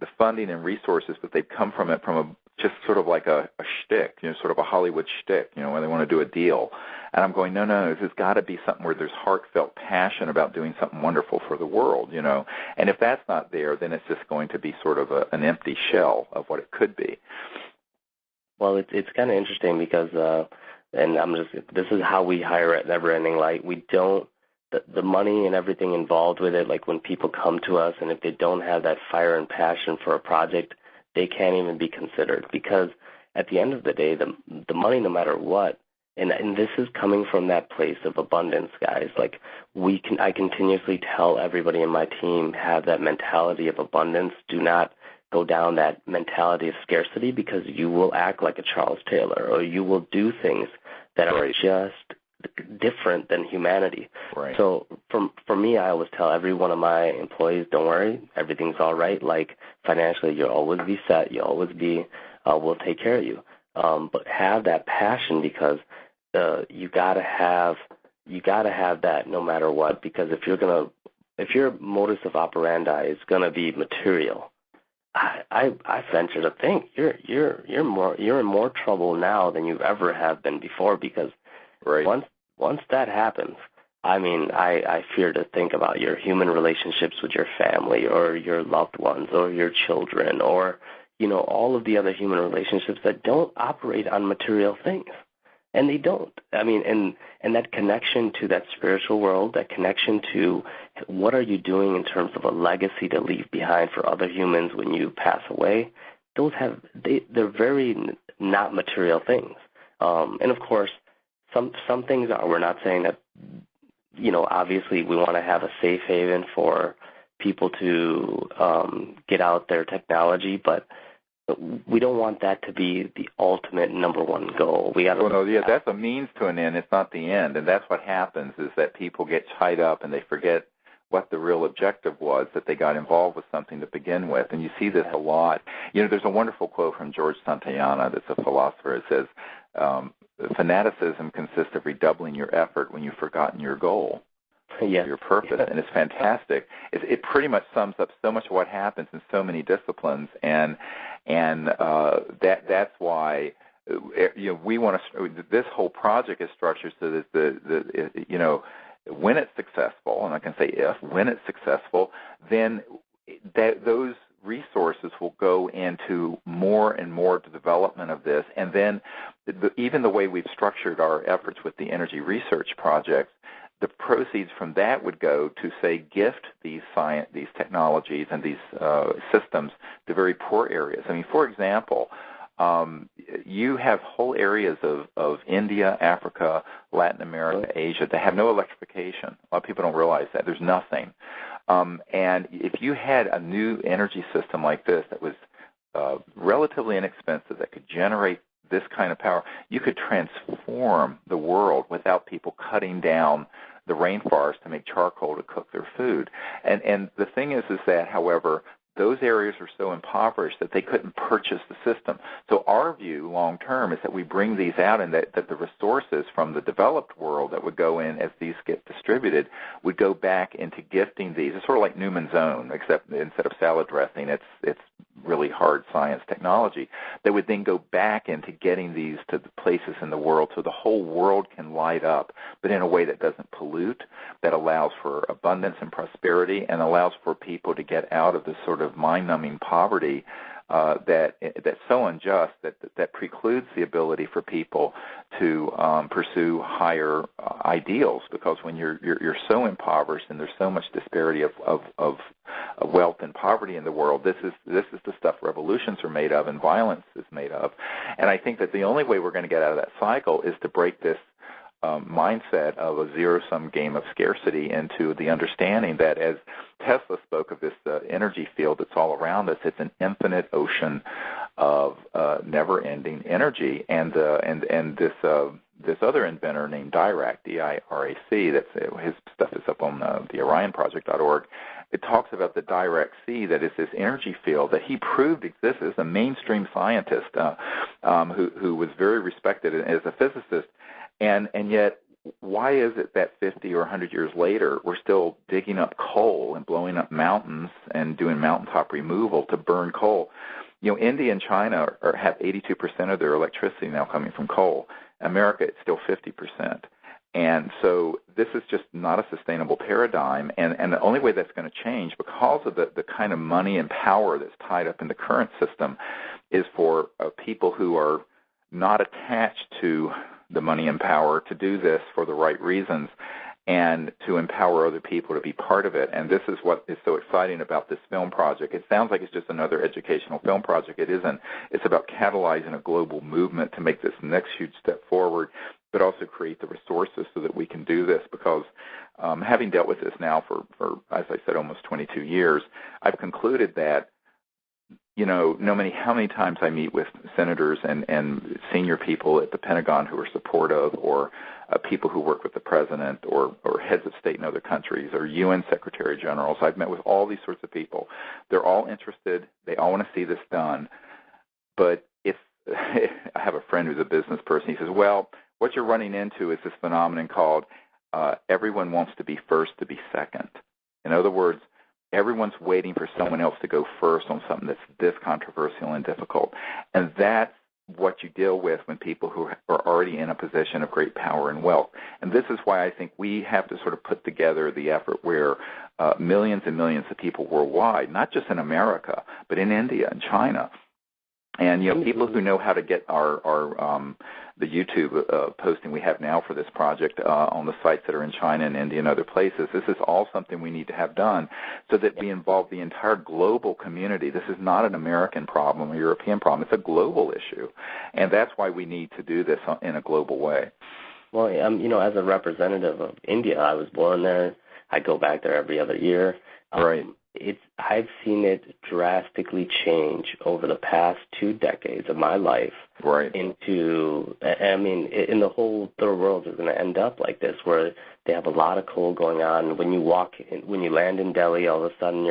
the funding and resources, but they've come from it from just sort of like a shtick, sort of a Hollywood shtick, where they want to do a deal. And I'm going, no, this has got to be something where there's heartfelt passion about doing something wonderful for the world, And if that's not there, then it's just going to be sort of an empty shell of what it could be. Well, it's kind of interesting because, this is how we hire at Never Ending Light. We don't, the money and everything involved with it, like when people come to us and if they don't have that fire and passion for a project, they can't even be considered, because at the end of the day, the money, no matter what, and this is coming from that place of abundance, guys. Like I continuously tell everybody in my team, have that mentality of abundance. Do not go down that mentality of scarcity, because you will act like a Charles Taylor, or you will do things that are just different than humanity. Right. So for me, I always tell every one of my employees, don't worry, everything's all right. Like financially, you'll always be set. You'll always be, we'll take care of you. But have that passion, because you gotta have that no matter what. Because if your modus of operandi is gonna be material, I venture to think you're in more trouble now than you ever have been before, because right. Once that happens, I mean, I fear to think about your human relationships with your family or your loved ones or your children, or all of the other human relationships that don't operate on material things. And they don't. I mean, and that connection to that spiritual world, that connection to what are you doing in terms of a legacy to leave behind for other humans when you pass away, they're very not material things. And of course, some things are. We're not saying that, obviously we want to have a safe haven for people to get out their technology, but we don't want that to be the ultimate number one goal. That's a means to an end. It's not the end. And that's what happens, is that people get tied up and they forget what the real objective was, that they got involved with something to begin with. And you see this a lot. There's a wonderful quote from George Santayana that's a philosopher. It says, fanaticism consists of redoubling your effort when you've forgotten your goal, your purpose, and it's fantastic. It pretty much sums up so much of what happens in so many disciplines, and that's why we want to. This whole project is structured so that when it's successful, and I can say when it's successful, then those resources will go into more and more the development of this, and then even the way we've structured our efforts with the energy research projects, the proceeds from that would go to, say, gift these technologies and these systems to very poor areas. I mean, for example, you have whole areas of India, Africa, Latin America, Asia that have no electrification. A lot of people don't realize that. There's nothing. And if you had a new energy system like this that was relatively inexpensive, that could generate this kind of power, you could transform the world without people cutting down the rainforest to make charcoal to cook their food. And the thing is that, however, those areas are so impoverished that they couldn't purchase the system. So our view long term is that we bring these out, and that the resources from the developed world that would go in as these get distributed would go back into gifting these. It's sort of like Newman's Own, except instead of salad dressing, it's really hard science technology that would then go back into getting these to the places in the world so the whole world can light up, but in a way that doesn't pollute, that allows for abundance and prosperity, and allows for people to get out of this sort of mind-numbing poverty that's so unjust that precludes the ability for people to pursue higher ideals. Because when you're so impoverished and there's so much disparity of wealth and poverty in the world, this is the stuff revolutions are made of and violence is made of. And I think that the only way we're going to get out of that cycle is to break this mindset of a zero-sum game of scarcity into the understanding that, as Tesla spoke of this energy field that's all around us, it's an infinite ocean of never-ending energy. And this other inventor named Dirac, D-I-R-A-C, his stuff is up on the OrionProject.org. It talks about the Dirac Sea, that is this energy field that he proved exists as a mainstream scientist who was very respected as a physicist. And yet, why is it that 50 or 100 years later, we're still digging up coal and blowing up mountains and doing mountaintop removal to burn coal? You know, India and China have 82% of their electricity now coming from coal. America, it's still 50%. And so this is just not a sustainable paradigm. And the only way that's going to change, because of the kind of money and power that's tied up in the current system, is for people who are not attached to the money and power to do this for the right reasons and to empower other people to be part of it. And this is what is so exciting about this film project. It sounds like it's just another educational film project. It isn't. It's about catalyzing a global movement to make this next huge step forward, but also create the resources so that we can do this. Because having dealt with this now for, as I said, almost 22 years, I've concluded that, you know, no matter how many times I meet with senators and senior people at the Pentagon who are supportive, or people who work with the president, or heads of state in other countries, or UN Secretary Generals, I've met with all these sorts of people. They're all interested. They all want to see this done. But if I have a friend who's a business person, he says, well, what you're running into is this phenomenon called everyone wants to be first to be second. In other words, everyone's waiting for someone else to go first on something that's this controversial and difficult. And that's what you deal with when people who are already in a position of great power and wealth. And this is why I think we have to sort of put together the effort where millions and millions of people worldwide, not just in America, but in India and China, and, you know, people who know how to get the YouTube posting we have now for this project on the sites that are in China and India and other places. This is all something we need to have done so that we involve the entire global community. This is not an American problem or European problem. It's a global issue, and that's why we need to do this in a global way. Well, you know, as a representative of India, I was born there. I go back there every other year. Right. I've seen it drastically change over the past 2 decades of my life. Right. Into, I mean, in the whole third world is going to end up like this, where they have a lot of coal going on. When you land in Delhi, all of a sudden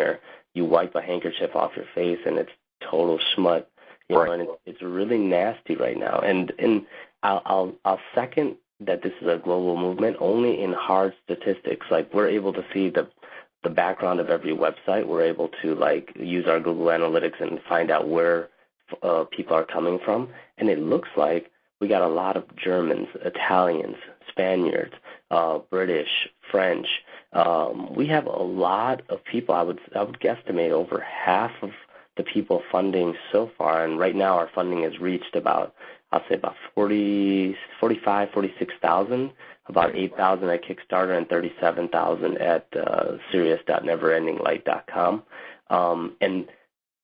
you wipe a handkerchief off your face and it's total schmut. You know, and it's really nasty right now. And I'll second that this is a global movement only in hard statistics. Like, we're able to see the background of every website. We're able to, like, use our Google Analytics and find out where people are coming from. And it looks like we got a lot of Germans, Italians, Spaniards, British, French. We have a lot of people. I would guesstimate over half of the people funding so far. And right now our funding has reached about 46,000, about 8,000 at Kickstarter and 37,000 at Sirius.neverendinglight.com. And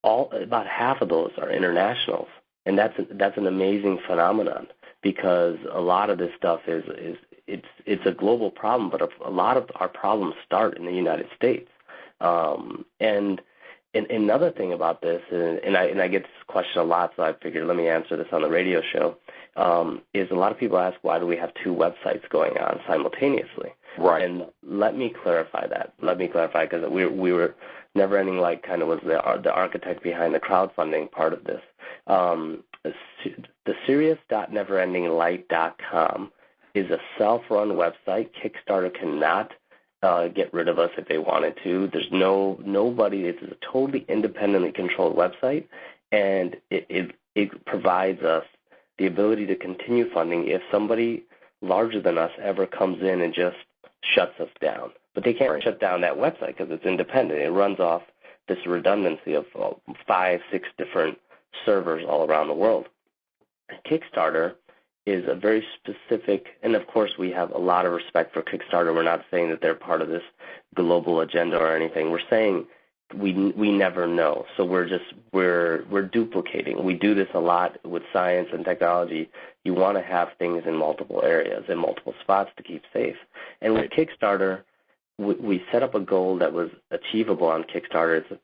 about half of those are internationals. And that's an amazing phenomenon, because a lot of this stuff it's a global problem, but a lot of our problems start in the United States. And another thing about this, and I get this question a lot, so I figured let me answer this on the radio show, is a lot of people ask, why do we have two websites going on simultaneously? Right. And let me clarify that. Because we were Never Ending Light kind of was the architect behind the crowdfunding part of this. The Sirius.neverendinglight.com is a self-run website. Kickstarter cannot get rid of us if they wanted to. There's nobody. It's a totally independently controlled website, and it provides us the ability to continue funding if somebody larger than us ever comes in and just shuts us down. But they can't shut down that website because it's independent. It runs off this redundancy of 5, 6 different servers all around the world. Kickstarter is a very specific, and of course we have a lot of respect for Kickstarter. We're not saying that they're part of this global agenda or anything. We're saying we never know. So we're duplicating. We do this a lot with science and technology. You want to have things in multiple areas, in multiple spots to keep safe. And with Kickstarter, we set up a goal that was achievable on Kickstarter. It's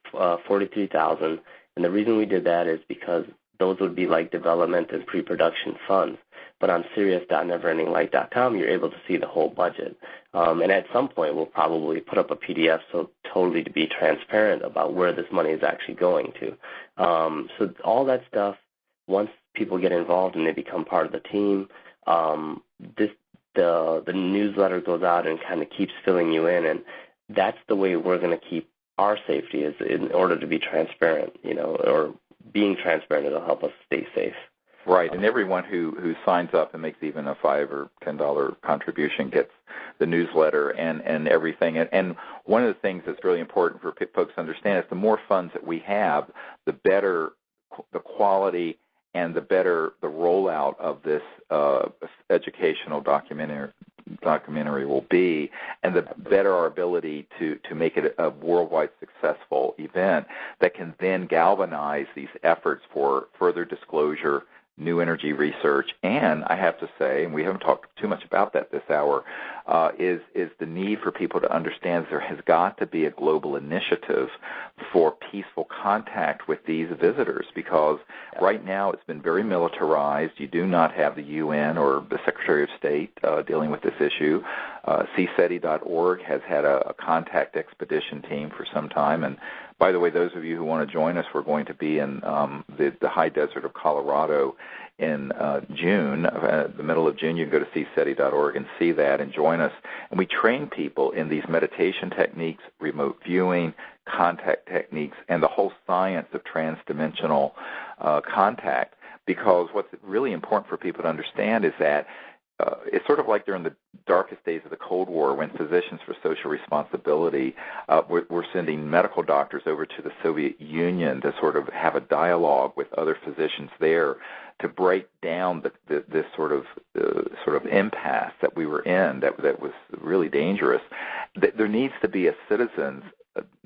43,000, and the reason we did that is because those would be like development and pre-production funds. But on Sirius.neverendinglight.com, you're able to see the whole budget. And at some point, we'll probably put up a PDF so totally to be transparent about where this money is actually going to. So all that stuff, once people get involved and they become part of the team, the newsletter goes out and kind of keeps filling you in. And that's the way we're going to keep our safety, is in order to be transparent, or being transparent. It'll help us stay safe. Right, and everyone who signs up and makes even a $5 or $10 contribution gets the newsletter and everything. And one of the things that's really important for folks to understand is the more funds that we have, the better the quality and the better the rollout of this educational documentary will be, and the better our ability to make it a worldwide successful event that can then galvanize these efforts for further disclosure, new energy research, and I have to say, and we haven't talked too much about that this hour, is the need for people to understand there has got to be a global initiative for peaceful contact with these visitors, because right now it's been very militarized. You do not have the UN or the Secretary of State dealing with this issue. CSETI.org has had a contact expedition team for some time, and by the way, those of you who want to join us, we're going to be in the high desert of Colorado in June, the middle of June. You can go to CSETI.org and see that and join us. And we train people in these meditation techniques, remote viewing, contact techniques, and the whole science of transdimensional contact, because what's really important for people to understand is that it's sort of like during the darkest days of the Cold War, when physicians for social responsibility were sending medical doctors over to the Soviet Union to sort of have a dialogue with other physicians there to break down this sort of impasse that we were in that was really dangerous. There needs to be a citizens'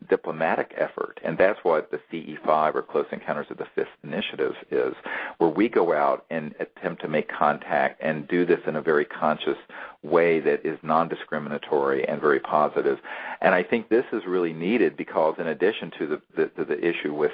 diplomatic effort, and that's what the CE5 or Close Encounters of the Fifth Initiative is, where we go out and attempt to make contact and do this in a very conscious way that is non-discriminatory and very positive. And I think this is really needed because, in addition to the issue with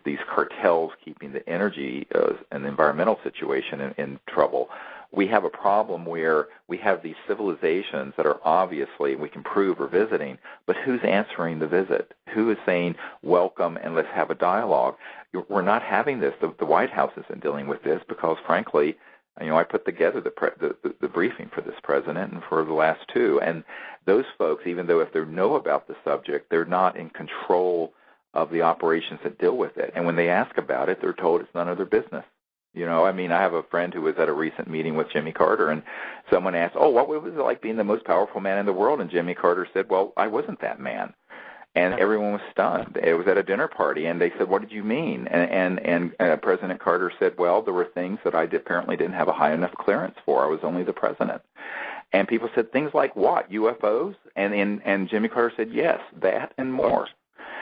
these cartels keeping the energy and the environmental situation in trouble, we have a problem where we have these civilizations that are obviously, we can prove, are visiting, but who's answering the visit? Who is saying, welcome and let's have a dialogue? We're not having this. The White House isn't dealing with this because, frankly, I put together the briefing for this president and for the last two, and those folks, even though if they know about the subject, they're not in control of the operations that deal with it. And when they ask about it, they're told it's none of their business. I have a friend who was at a recent meeting with Jimmy Carter, and someone asked, what was it like being the most powerful man in the world? And Jimmy Carter said, well, I wasn't that man. And everyone was stunned. It was at a dinner party, and they said, "What did you mean?" And President Carter said, "Well, there were things that I apparently didn't have a high enough clearance for. I was only the president." And people said things like, "What, UFOs?" And Jimmy Carter said, "Yes, that and more."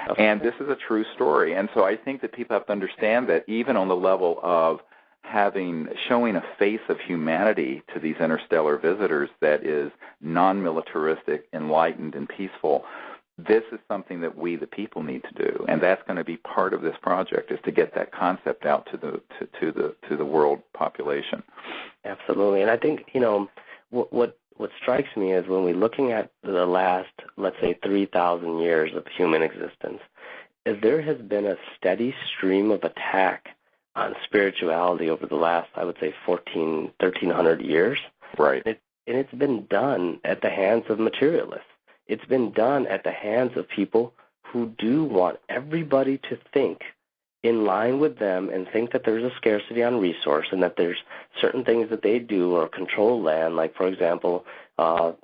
Okay. And this is a true story. And so I think that people have to understand that even on the level of showing a face of humanity to these interstellar visitors that is non-militaristic, enlightened, and peaceful, this is something that we, the people, need to do, and that's going to be part of this project, is to get that concept out to the world population. Absolutely, and I think what strikes me is when we're looking at the last, let's say, 3,000 years of human existence, is there has been a steady stream of attack on spirituality over the last, I would say, 1,300 years. Right. And it's been done at the hands of materialists. It's been done at the hands of people who do want everybody to think in line with them and think that there's a scarcity on resource and that there's certain things that they do or control land, like, for example,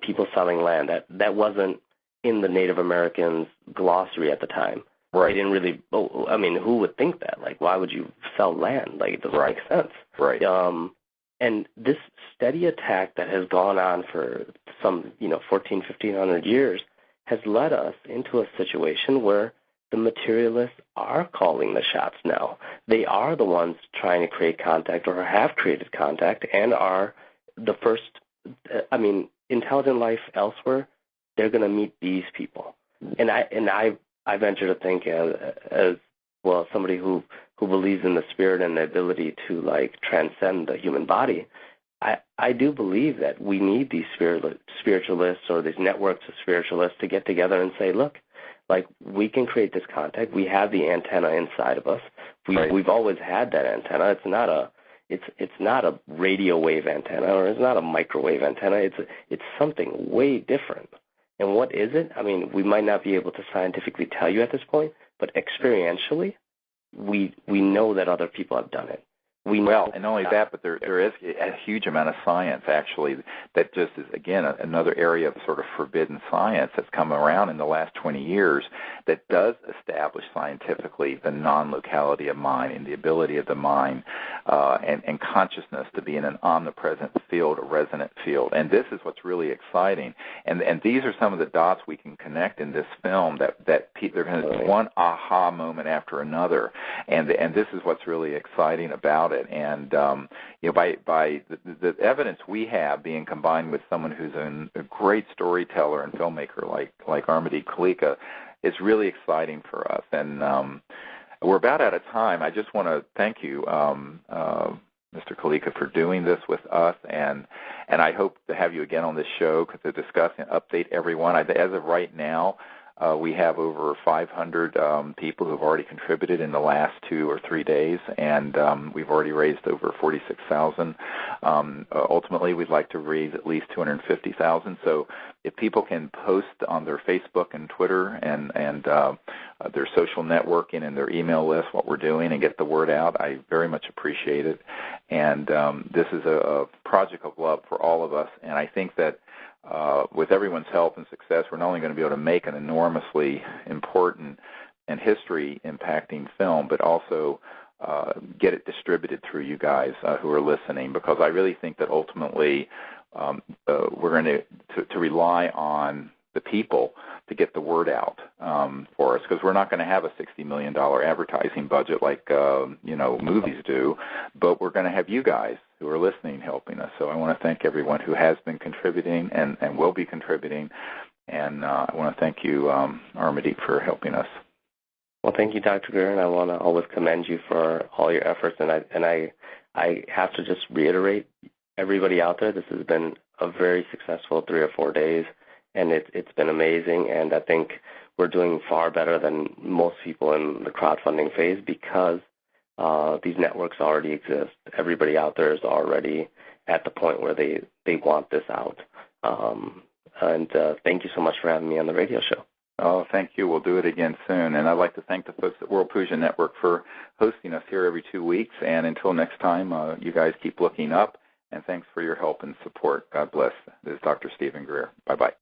people selling land. That wasn't in the Native Americans' glossary at the time. Right. They didn't really, who would think that? Like, why would you sell land? Like, it doesn't make sense. Right. And this steady attack that has gone on for some, 1,500 years has led us into a situation where the materialists are calling the shots now. They are the ones trying to create contact or have created contact and are the first, intelligent life elsewhere, they're going to meet these people. And I venture to think as well, somebody who believes in the spirit and the ability to, like, transcend the human body, I do believe that we need these spiritualists or these networks of spiritualists to get together and say, look, like, we can create this contact. We have the antenna inside of us. We've always had that antenna. It's not a radio wave antenna, or it's not a microwave antenna. It's something way different. And what is it? I mean, we might not be able to scientifically tell you at this point, but experientially, we know that other people have done it. And not only that, but there is a huge amount of science, actually, that just is, again, another area of sort of forbidden science that's come around in the last 20 years that does establish scientifically the non-locality of mind and the ability of the mind and consciousness to be in an omnipresent field, a resonant field. And this is what's really exciting. And these are some of the dots we can connect in this film that they're going to do one aha moment after another. And this is what's really exciting about it. And by the evidence we have being combined with someone who's a great storyteller and filmmaker like Amardeep Kaleka, it's really exciting for us. And we're about out of time. I just want to thank you, Mr. Kaleka, for doing this with us, and I hope to have you again on this show to discuss and update everyone. As of right now, we have over 500 people who have already contributed in the last 2 or 3 days, and we've already raised over $46,000. Ultimately, we'd like to raise at least $250,000. So if people can post on their Facebook and Twitter and their social networking and their email list what we're doing and get the word out, I very much appreciate it. And this is a project of love for all of us, and I think that with everyone's help and success, we're not only going to be able to make an enormously important and history-impacting film, but also get it distributed through you guys who are listening, because I really think that ultimately we're going to rely on the people to get the word out for us, because we're not going to have a $60 million advertising budget like movies do, but we're going to have you guys who are listening helping us. So I want to thank everyone who has been contributing and will be contributing, and I want to thank you, Amardeep, for helping us. Well, thank you, Dr. Greer, and I want to always commend you for all your efforts. And I have to just reiterate, everybody out there, this has been a very successful 3 or 4 days, and it's been amazing. And I think we're doing far better than most people in the crowdfunding phase because these networks already exist. Everybody out there is already at the point where they want this out. And thank you so much for having me on the radio show. Oh, thank you. We'll do it again soon. And I'd like to thank the folks at World Puja Network for hosting us here every 2 weeks. And until next time, you guys keep looking up. And thanks for your help and support. God bless. This is Dr. Stephen Greer. Bye-bye.